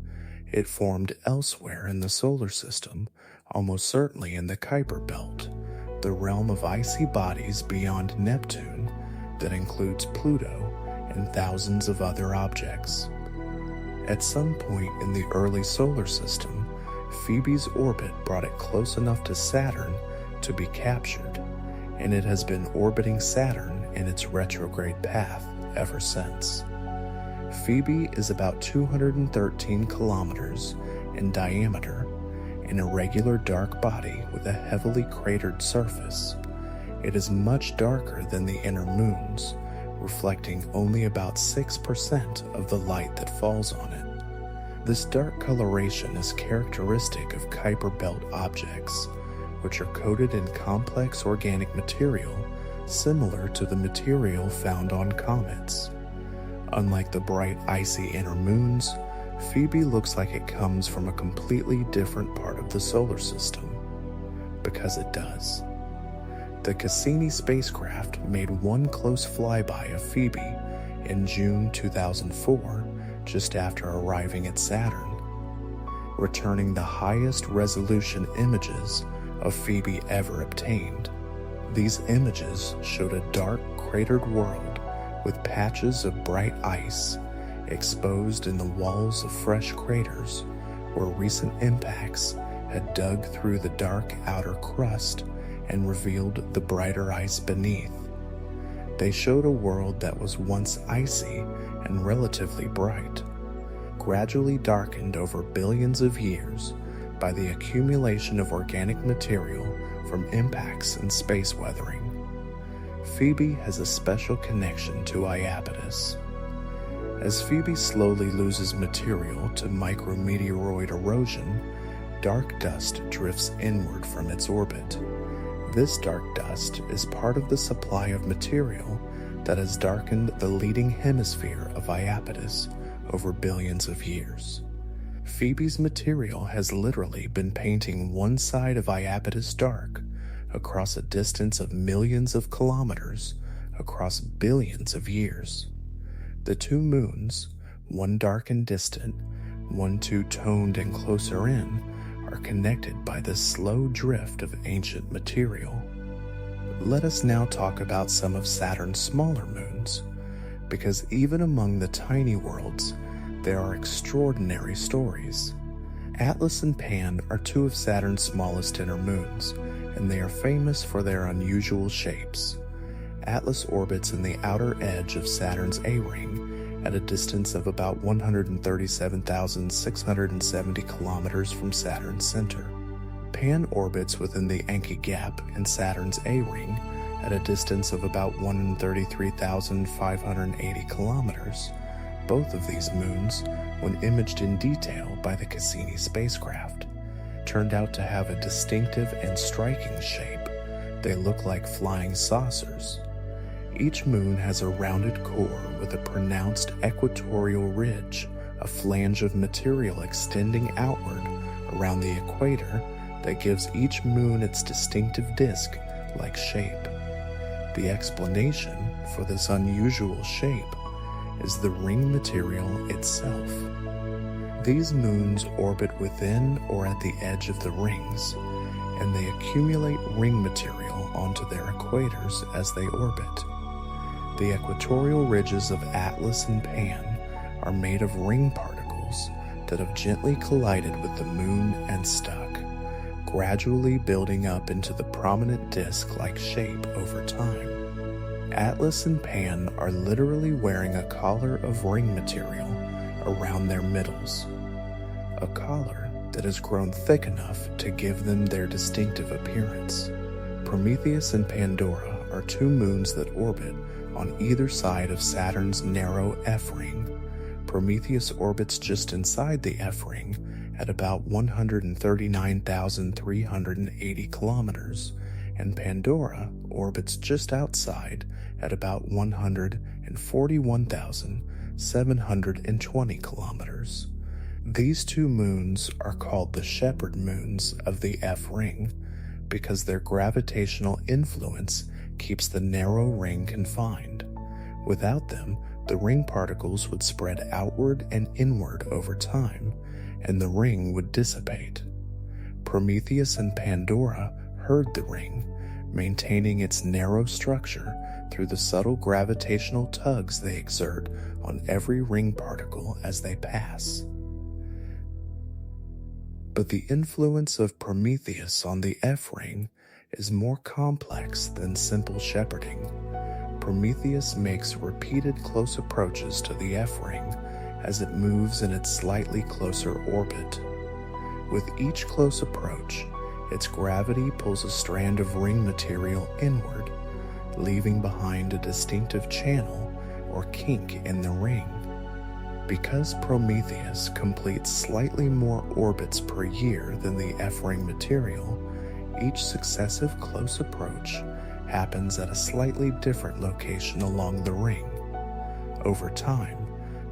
It formed elsewhere in the solar system, almost certainly in the Kuiper Belt, the realm of icy bodies beyond Neptune that includes Pluto and thousands of other objects. At some point in the early solar system, Phoebe's orbit brought it close enough to Saturn to be captured, and it has been orbiting Saturn in its retrograde path ever since. Phoebe is about 213 kilometers in diameter, an irregular dark body with a heavily cratered surface. It is much darker than the inner moons, reflecting only about 6% of the light that falls on it. This dark coloration is characteristic of Kuiper Belt objects, which are coated in complex organic material similar to the material found on comets. Unlike the bright icy inner moons, Phoebe looks like it comes from a completely different part of the solar system. Because it does. The Cassini spacecraft made one close flyby of Phoebe in June 2004, just after arriving at Saturn, returning the highest resolution images of Phoebe ever obtained. These images showed a dark, cratered world with patches of bright ice exposed in the walls of fresh craters where recent impacts had dug through the dark outer crust and revealed the brighter ice beneath. They showed a world that was once icy and relatively bright, gradually darkened over billions of years by the accumulation of organic material from impacts and space weathering. Phoebe has a special connection to Iapetus. As Phoebe slowly loses material to micrometeoroid erosion, dark dust drifts inward from its orbit. This dark dust is part of the supply of material that has darkened the leading hemisphere of Iapetus over billions of years. Phoebe's material has literally been painting one side of Iapetus dark across a distance of millions of kilometers across billions of years. The two moons, one dark and distant, one two-toned and closer in, are connected by this slow drift of ancient material. Let us now talk about some of Saturn's smaller moons, because even among the tiny worlds, there are extraordinary stories. Atlas and Pan are two of Saturn's smallest inner moons, and they are famous for their unusual shapes. Atlas orbits in the outer edge of Saturn's A-ring at a distance of about 137,670 kilometers from Saturn's center. Pan orbits within the Anki Gap in Saturn's A-ring at a distance of about 133,580 kilometers. Both of these moons, when imaged in detail by the Cassini spacecraft, turned out to have a distinctive and striking shape. They look like flying saucers. Each moon has a rounded core with a pronounced equatorial ridge, a flange of material extending outward around the equator that gives each moon its distinctive disc-like shape. The explanation for this unusual shape is the ring material itself. These moons orbit within or at the edge of the rings, and they accumulate ring material onto their equators as they orbit. The equatorial ridges of Atlas and Pan are made of ring particles that have gently collided with the moon and stuck, gradually building up into the prominent disc-like shape over time. Atlas and Pan are literally wearing a collar of ring material around their middles, a collar that has grown thick enough to give them their distinctive appearance. Prometheus and Pandora are two moons that orbit on either side of Saturn's narrow F-ring. Prometheus orbits just inside the F-ring at about 139,380 kilometers, and Pandora orbits just outside at about 141,720 kilometers. These two moons are called the shepherd moons of the F-ring because their gravitational influence keeps the narrow ring confined. Without them, the ring particles would spread outward and inward over time, and the ring would dissipate. Prometheus and Pandora herd the ring, maintaining its narrow structure through the subtle gravitational tugs they exert on every ring particle as they pass. But the influence of Prometheus on the F-ring is more complex than simple shepherding. Prometheus makes repeated close approaches to the F-ring as it moves in its slightly closer orbit. With each close approach, its gravity pulls a strand of ring material inward, leaving behind a distinctive channel or kink in the ring. Because Prometheus completes slightly more orbits per year than the F-ring material, each successive close approach happens at a slightly different location along the ring. Over time,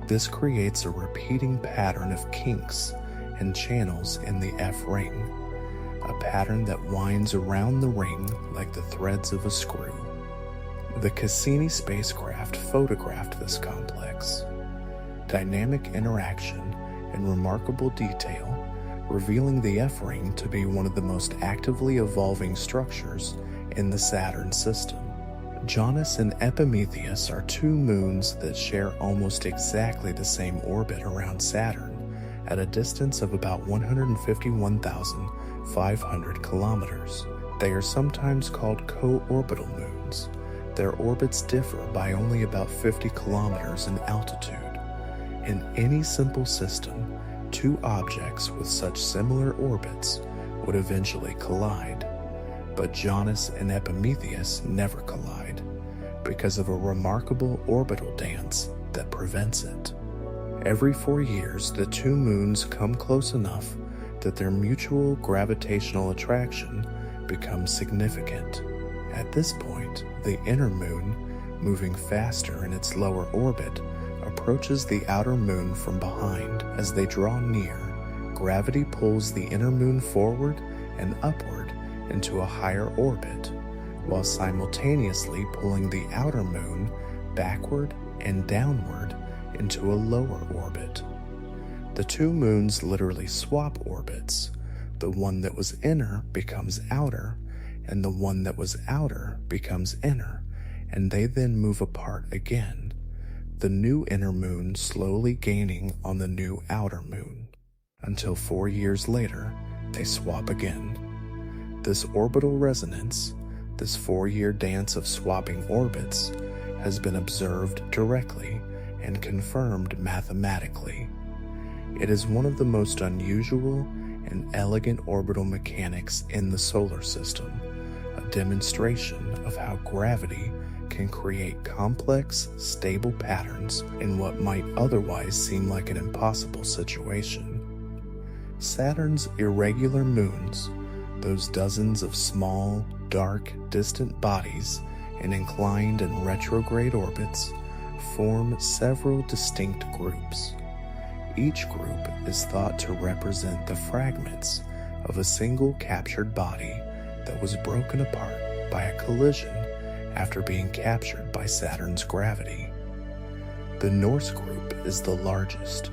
this creates a repeating pattern of kinks and channels in the F-ring, a pattern that winds around the ring like the threads of a screw. The Cassini spacecraft photographed this complex, dynamic interaction and remarkable detail, revealing the F-ring to be one of the most actively evolving structures in the Saturn system. Janus and Epimetheus are two moons that share almost exactly the same orbit around Saturn at a distance of about 151,500 kilometers. They are sometimes called co-orbital moons. Their orbits differ by only about 50 kilometers in altitude. In any simple system, two objects with such similar orbits would eventually collide, but Janus and Epimetheus never collide because of a remarkable orbital dance that prevents it. Every 4 years, the two moons come close enough that their mutual gravitational attraction becomes significant. At this point, the inner moon, moving faster in its lower orbit, approaches the outer moon from behind. As they draw near, gravity pulls the inner moon forward and upward into a higher orbit, while simultaneously pulling the outer moon backward and downward into a lower orbit. The two moons literally swap orbits. The one that was inner becomes outer, and the one that was outer becomes inner, and they then move apart again, the new inner moon slowly gaining on the new outer moon, until 4 years later, they swap again. This orbital resonance, this 4-year dance of swapping orbits, has been observed directly and confirmed mathematically. It is one of the most unusual and elegant orbital mechanics in the solar system, a demonstration of how gravity can create complex, stable patterns in what might otherwise seem like an impossible situation. Saturn's irregular moons, those dozens of small, dark, distant bodies in inclined and retrograde orbits, form several distinct groups. Each group is thought to represent the fragments of a single captured body that was broken apart by a collision after being captured by Saturn's gravity. The Norse group is the largest,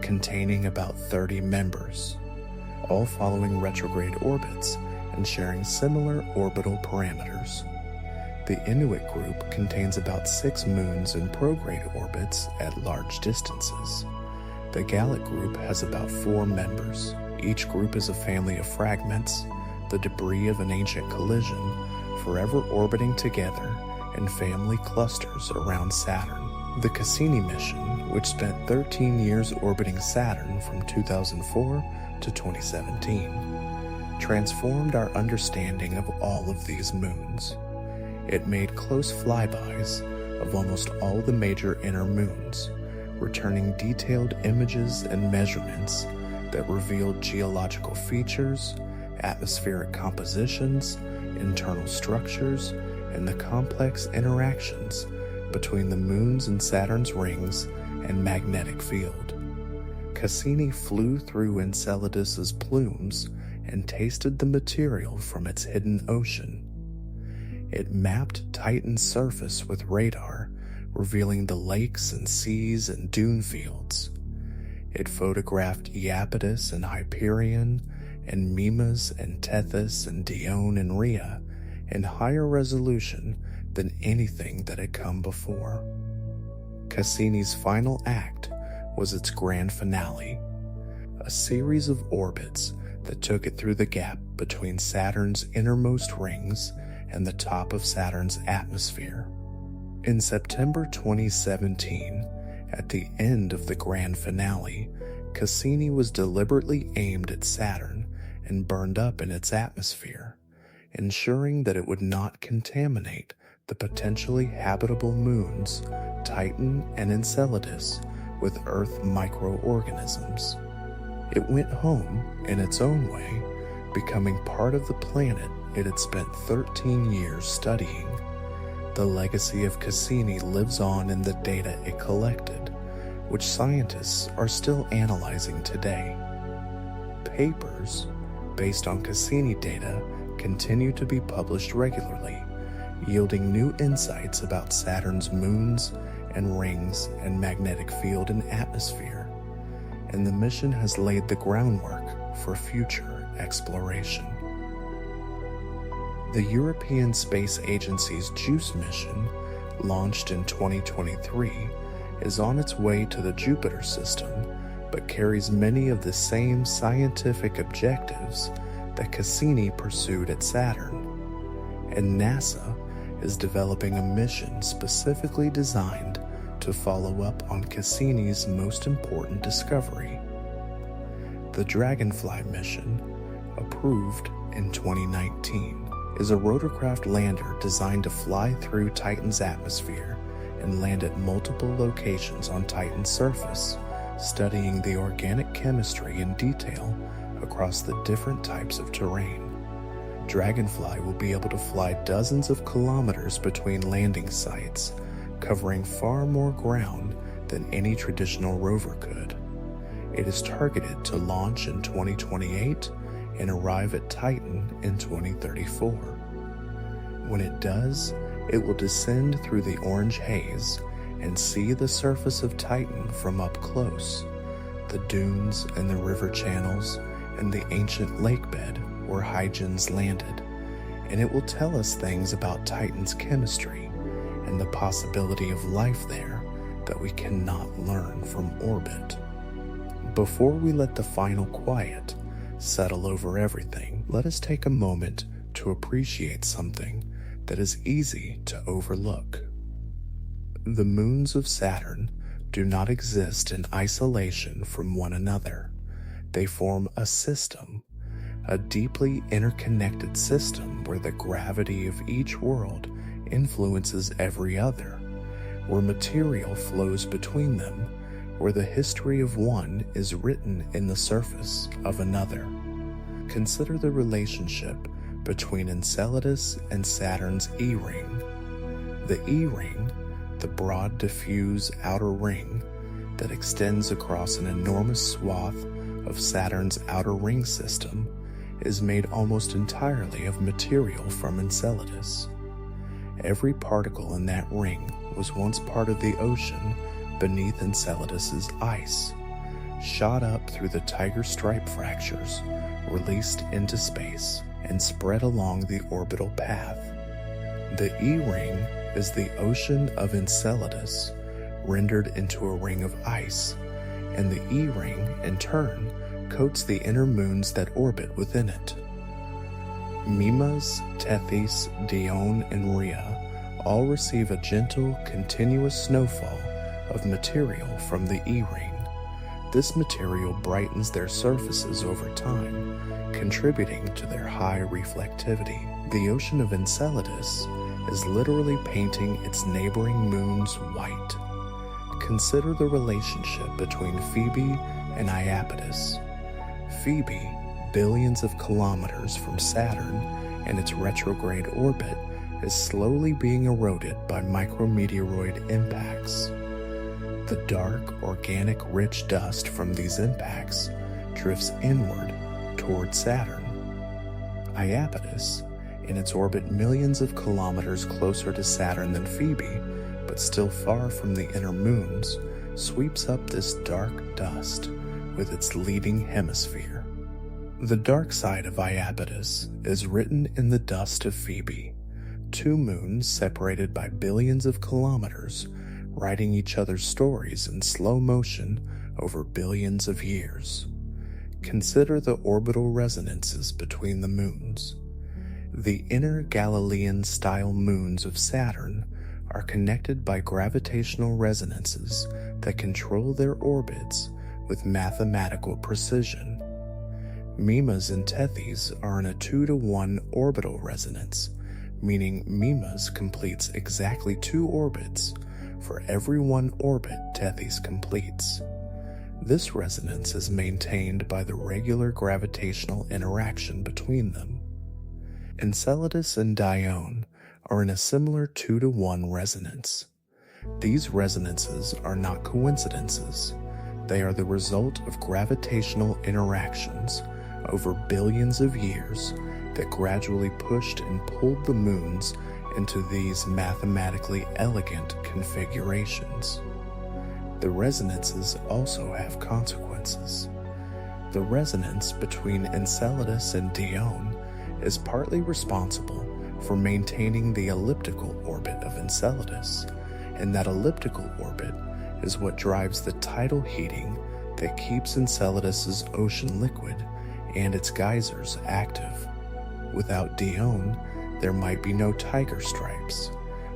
containing about 30 members, all following retrograde orbits and sharing similar orbital parameters. The Inuit group contains about 6 moons in prograde orbits at large distances. The Gallic group has about 4 members. Each group is a family of fragments, the debris of an ancient collision, forever orbiting together in family clusters around Saturn. The Cassini mission, which spent 13 years orbiting Saturn from 2004 to 2017, transformed our understanding of all of these moons. It made close flybys of almost all the major inner moons, returning detailed images and measurements that revealed geological features, atmospheric compositions, internal structures, and the complex interactions between the moons and Saturn's rings and magnetic field. Cassini flew through Enceladus's plumes and tasted the material from its hidden ocean. It mapped Titan's surface with radar, revealing the lakes and seas and dune fields. It photographed Iapetus and Hyperion, and Mimas and Tethys and Dione and Rhea in higher resolution than anything that had come before. Cassini's final act was its grand finale, a series of orbits that took it through the gap between Saturn's innermost rings and the top of Saturn's atmosphere. In September 2017, at the end of the grand finale, Cassini was deliberately aimed at Saturn and burned up in its atmosphere, ensuring that it would not contaminate the potentially habitable moons, Titan and Enceladus, with Earth microorganisms. It went home in its own way, becoming part of the planet it had spent 13 years studying. The legacy of Cassini lives on in the data it collected, which scientists are still analyzing today. Papers based on Cassini data continue to be published regularly, yielding new insights about Saturn's moons and rings and magnetic field and atmosphere, and the mission has laid the groundwork for future exploration. The European Space Agency's JUICE mission, launched in 2023, is on its way to the Jupiter system, but carries many of the same scientific objectives that Cassini pursued at Saturn. And NASA is developing a mission specifically designed to follow up on Cassini's most important discovery. The Dragonfly mission, approved in 2019, is a rotorcraft lander designed to fly through Titan's atmosphere and land at multiple locations on Titan's surface, studying the organic chemistry in detail across the different types of terrain. Dragonfly will be able to fly dozens of kilometers between landing sites, covering far more ground than any traditional rover could. It is targeted to launch in 2028 and arrive at Titan in 2034. When it does, it will descend through the orange haze and see the surface of Titan from up close, the dunes and the river channels and the ancient lake bed where Hygiens landed, and it will tell us things about Titan's chemistry and the possibility of life there that we cannot learn from orbit. Before we let the final quiet settle over everything, let us take a moment to appreciate something that is easy to overlook. The moons of Saturn do not exist in isolation from one another. They form a system, a deeply interconnected system where the gravity of each world influences every other, where material flows between them, where the history of one is written in the surface of another. Consider the relationship between Enceladus and Saturn's E-ring. The E-ring, the broad diffuse outer ring that extends across an enormous swath of Saturn's outer ring system, is made almost entirely of material from Enceladus. Every particle in that ring was once part of the ocean beneath Enceladus's ice, shot up through the tiger stripe fractures, released into space, and spread along the orbital path. The E-ring is the ocean of Enceladus rendered into a ring of ice, and the E-ring, in turn, coats the inner moons that orbit within it. Mimas, Tethys, Dione, and Rhea all receive a gentle, continuous snowfall of material from the E-ring. This material brightens their surfaces over time, contributing to their high reflectivity. The ocean of Enceladus is literally painting its neighboring moons white. Consider the relationship between Phoebe and Iapetus. Phoebe, billions of kilometers from Saturn and its retrograde orbit, is slowly being eroded by micrometeoroid impacts. The dark, organic, rich dust from these impacts drifts inward toward Saturn. Iapetus, in its orbit millions of kilometers closer to Saturn than Phoebe, but still far from the inner moons, sweeps up this dark dust with its leading hemisphere. The dark side of Iapetus is written in the dust of Phoebe, two moons separated by billions of kilometers, writing each other's stories in slow motion over billions of years. Consider the orbital resonances between the moons. The inner Galilean-style moons of Saturn are connected by gravitational resonances that control their orbits with mathematical precision. Mimas and Tethys are in a 2-to-1 orbital resonance, meaning Mimas completes exactly 2 orbits for every 1 orbit Tethys completes. This resonance is maintained by the regular gravitational interaction between them. Enceladus and Dione are in a similar 2-to-1 resonance. These resonances are not coincidences. They are the result of gravitational interactions over billions of years that gradually pushed and pulled the moons into these mathematically elegant configurations. The resonances also have consequences. The resonance between Enceladus and Dione is partly responsible for maintaining the elliptical orbit of Enceladus, and that elliptical orbit is what drives the tidal heating that keeps Enceladus's ocean liquid and its geysers active. Without Dione, there might be no tiger stripes.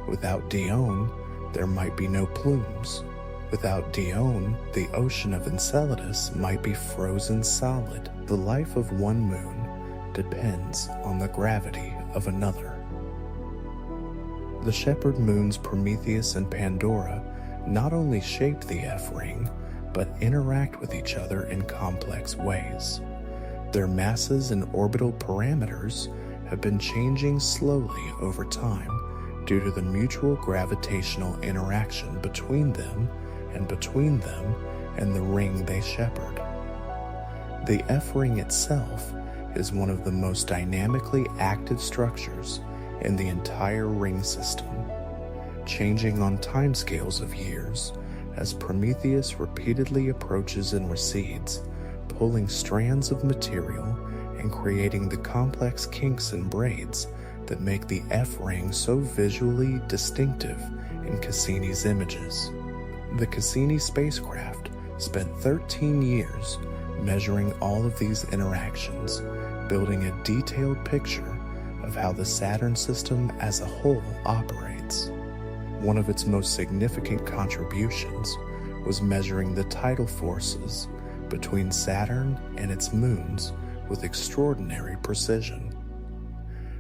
Without Dione, there might be no plumes. Without Dione, the ocean of Enceladus might be frozen solid. The life of one moon depends on the gravity of another. The shepherd moons Prometheus and Pandora not only shape the F-ring, but interact with each other in complex ways. Their masses and orbital parameters have been changing slowly over time due to the mutual gravitational interaction between them and the ring they shepherd. The F-ring itself is one of the most dynamically active structures in the entire ring system. changing on timescales of years as Prometheus repeatedly approaches and recedes, pulling strands of material and creating the complex kinks and braids that make the F-ring so visually distinctive in Cassini's images. The Cassini spacecraft spent 13 years measuring all of these interactions, building a detailed picture of how the Saturn system as a whole operates. One of its most significant contributions was measuring the tidal forces between Saturn and its moons with extraordinary precision.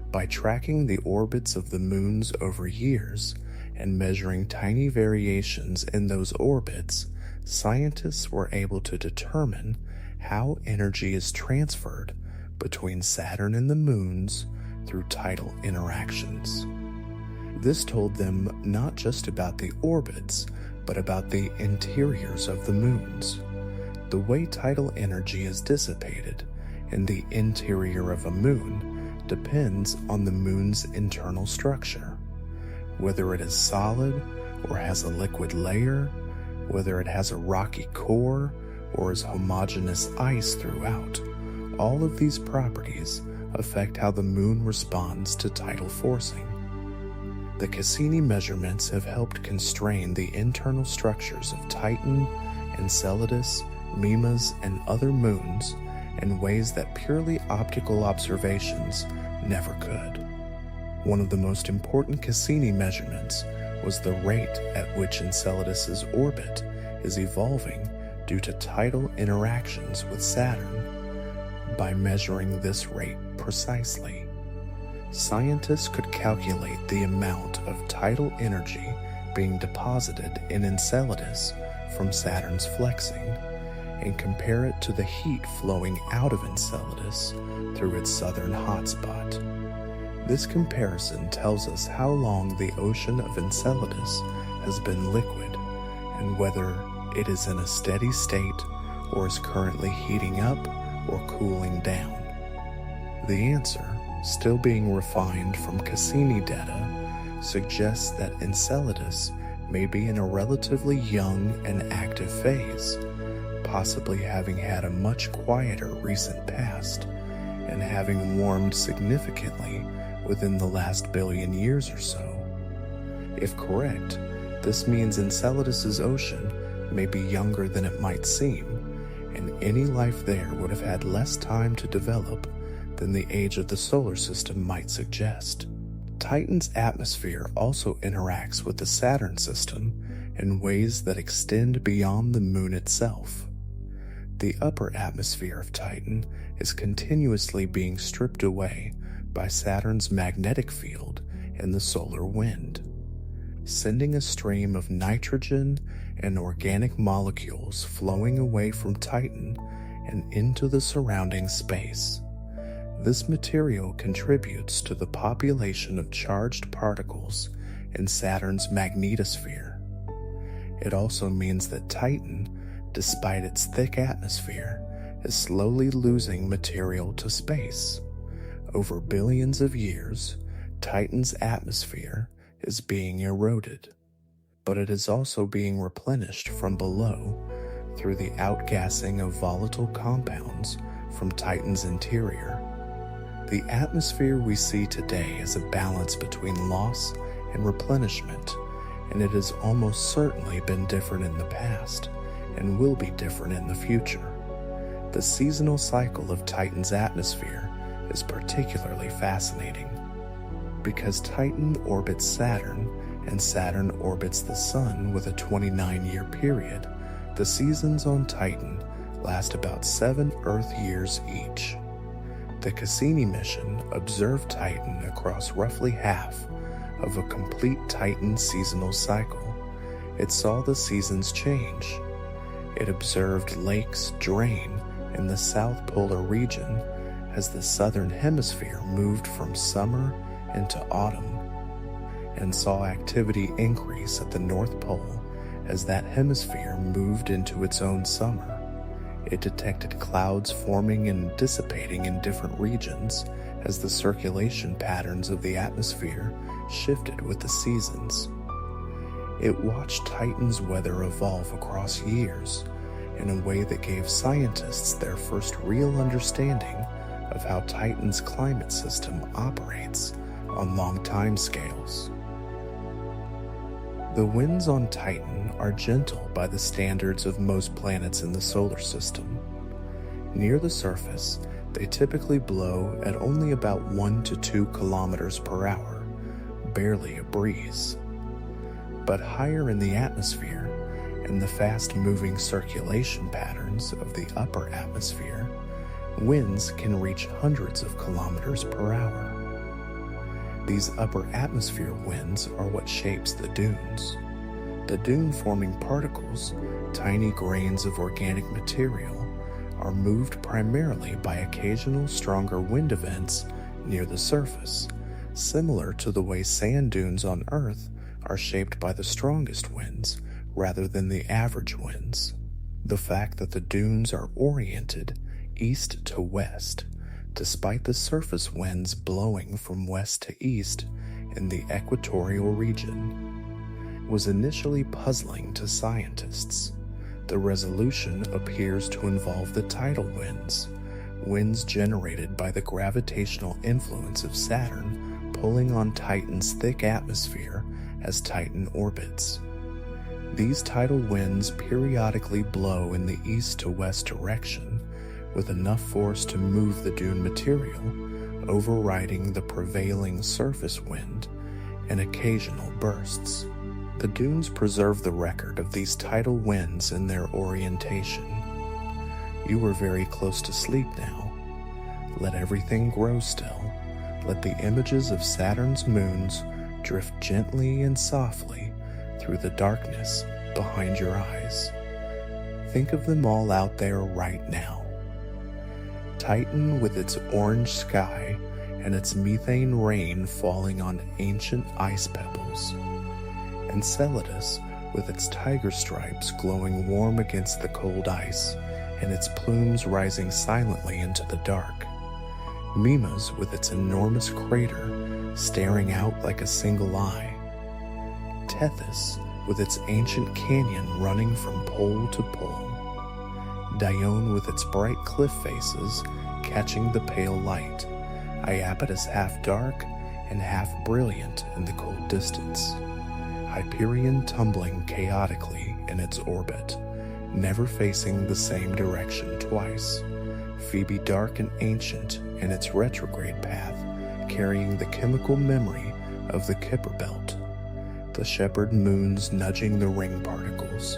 By tracking the orbits of the moons over years and measuring tiny variations in those orbits, scientists were able to determine how energy is transferred between Saturn and the moons through tidal interactions. This told them not just about the orbits, but about the interiors of the moons. The way tidal energy is dissipated in the interior of a moon depends on the moon's internal structure. Whether it is solid or has a liquid layer, whether it has a rocky core or is homogeneous ice throughout, all of these properties affect how the moon responds to tidal forcing. The Cassini measurements have helped constrain the internal structures of Titan, Enceladus, Mimas, and other moons in ways that purely optical observations never could. One of the most important Cassini measurements was the rate at which Enceladus's orbit is evolving due to tidal interactions with Saturn. By measuring this rate precisely, scientists could calculate the amount of tidal energy being deposited in Enceladus from Saturn's flexing and compare it to the heat flowing out of Enceladus through its southern hotspot. This comparison tells us how long the ocean of Enceladus has been liquid and whether it is in a steady state or is currently heating up or cooling down. The answer, still being refined from Cassini data, suggests that Enceladus may be in a relatively young and active phase, possibly having had a much quieter recent past and having warmed significantly within the last billion years or so. If correct, this means Enceladus's ocean may be younger than it might seem, and any life there would have had less time to develop than the age of the solar system might suggest. Titan's atmosphere also interacts with the Saturn system in ways that extend beyond the moon itself. The upper atmosphere of Titan is continuously being stripped away by Saturn's magnetic field and the solar wind, sending a stream of nitrogen and organic molecules flowing away from Titan and into the surrounding space. This material contributes to the population of charged particles in Saturn's magnetosphere. It also means that Titan, despite its thick atmosphere, is slowly losing material to space. Over billions of years, Titan's atmosphere is being eroded, but it is also being replenished from below through the outgassing of volatile compounds from Titan's interior. The atmosphere we see today is a balance between loss and replenishment, and it has almost certainly been different in the past and will be different in the future. The seasonal cycle of Titan's atmosphere is particularly fascinating. Because Titan orbits Saturn and Saturn orbits the Sun with a 29-year period, the seasons on Titan last about 7 Earth years each. The Cassini mission observed Titan across roughly half of a complete Titan seasonal cycle. It saw the seasons change. It observed lakes drain in the South Polar region as the southern hemisphere moved from summer into autumn, and saw activity increase at the North Pole as that hemisphere moved into its own summer. It detected clouds forming and dissipating in different regions as the circulation patterns of the atmosphere shifted with the seasons. It watched Titan's weather evolve across years in a way that gave scientists their first real understanding of how Titan's climate system operates on long time scales. The winds on Titan are gentle by the standards of most planets in the solar system. Near the surface, they typically blow at only about 1 to 2 kilometers per hour, barely a breeze. But higher in the atmosphere, in the fast-moving circulation patterns of the upper atmosphere, winds can reach hundreds of kilometers per hour. These upper atmosphere winds are what shapes the dunes. The dune-forming particles, tiny grains of organic material, are moved primarily by occasional stronger wind events near the surface, similar to the way sand dunes on Earth are shaped by the strongest winds rather than the average winds. The fact that the dunes are oriented east to west, despite the surface winds blowing from west to east in the equatorial region, was initially puzzling to scientists. The resolution appears to involve the tidal winds, winds generated by the gravitational influence of Saturn pulling on Titan's thick atmosphere as Titan orbits. These tidal winds periodically blow in the east to west direction with enough force to move the dune material, overriding the prevailing surface wind in occasional bursts. The dunes preserve the record of these tidal winds in their orientation. You are very close to sleep now. Let everything grow still. Let the images of Saturn's moons drift gently and softly through the darkness behind your eyes. Think of them all out there right now. Titan with its orange sky and its methane rain falling on ancient ice pebbles. Enceladus with its tiger stripes glowing warm against the cold ice and its plumes rising silently into the dark. Mimas with its enormous crater staring out like a single eye. Tethys with its ancient canyon running from pole to pole. Dione with its bright cliff faces catching the pale light. Iapetus half dark and half brilliant in the cold distance. Hyperion tumbling chaotically in its orbit, never facing the same direction twice. Phoebe dark and ancient in its retrograde path, carrying the chemical memory of the Kuiper belt. The shepherd moons nudging the ring particles.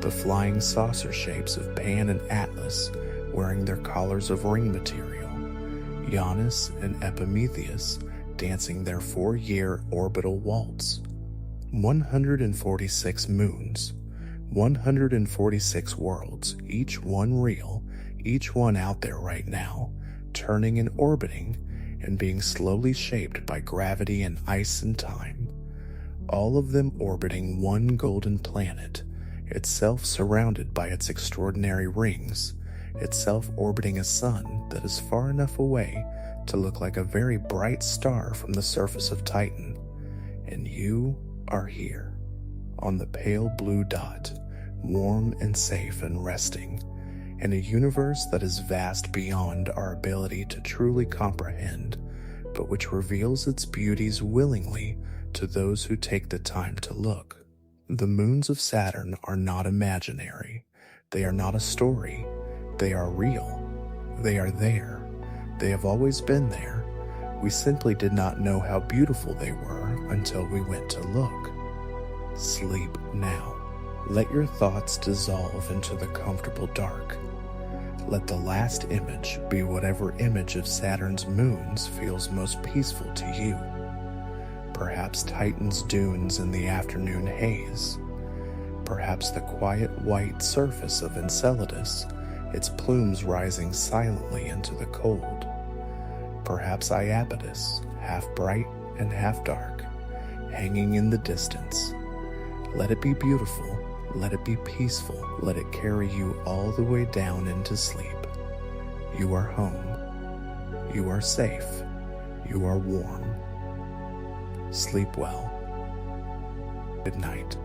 The flying saucer shapes of Pan and Atlas wearing their collars of ring material. Janus and Epimetheus dancing their 4-year orbital waltz. 146 moons, 146 worlds, each one real, each one out there right now, turning and orbiting and being slowly shaped by gravity and ice and time. All of them orbiting one golden planet, itself surrounded by its extraordinary rings, itself orbiting a sun that is far enough away to look like a very bright star from the surface of Titan. And you are here, on the pale blue dot, warm and safe and resting, in a universe that is vast beyond our ability to truly comprehend, but which reveals its beauties willingly to those who take the time to look. The moons of Saturn are not imaginary. They are not a story. They are real. They are there. They have always been there. We simply did not know how beautiful they were until we went to look. Sleep now. Let your thoughts dissolve into the comfortable dark. Let the last image be whatever image of Saturn's moons feels most peaceful to you. Perhaps Titan's dunes in the afternoon haze. Perhaps the quiet white surface of Enceladus, its plumes rising silently into the cold. Perhaps Iapetus, half bright and half dark, hanging in the distance. Let it be beautiful, let it be peaceful, let it carry you all the way down into sleep. You are home. You are safe. You are warm. Sleep well. Good night.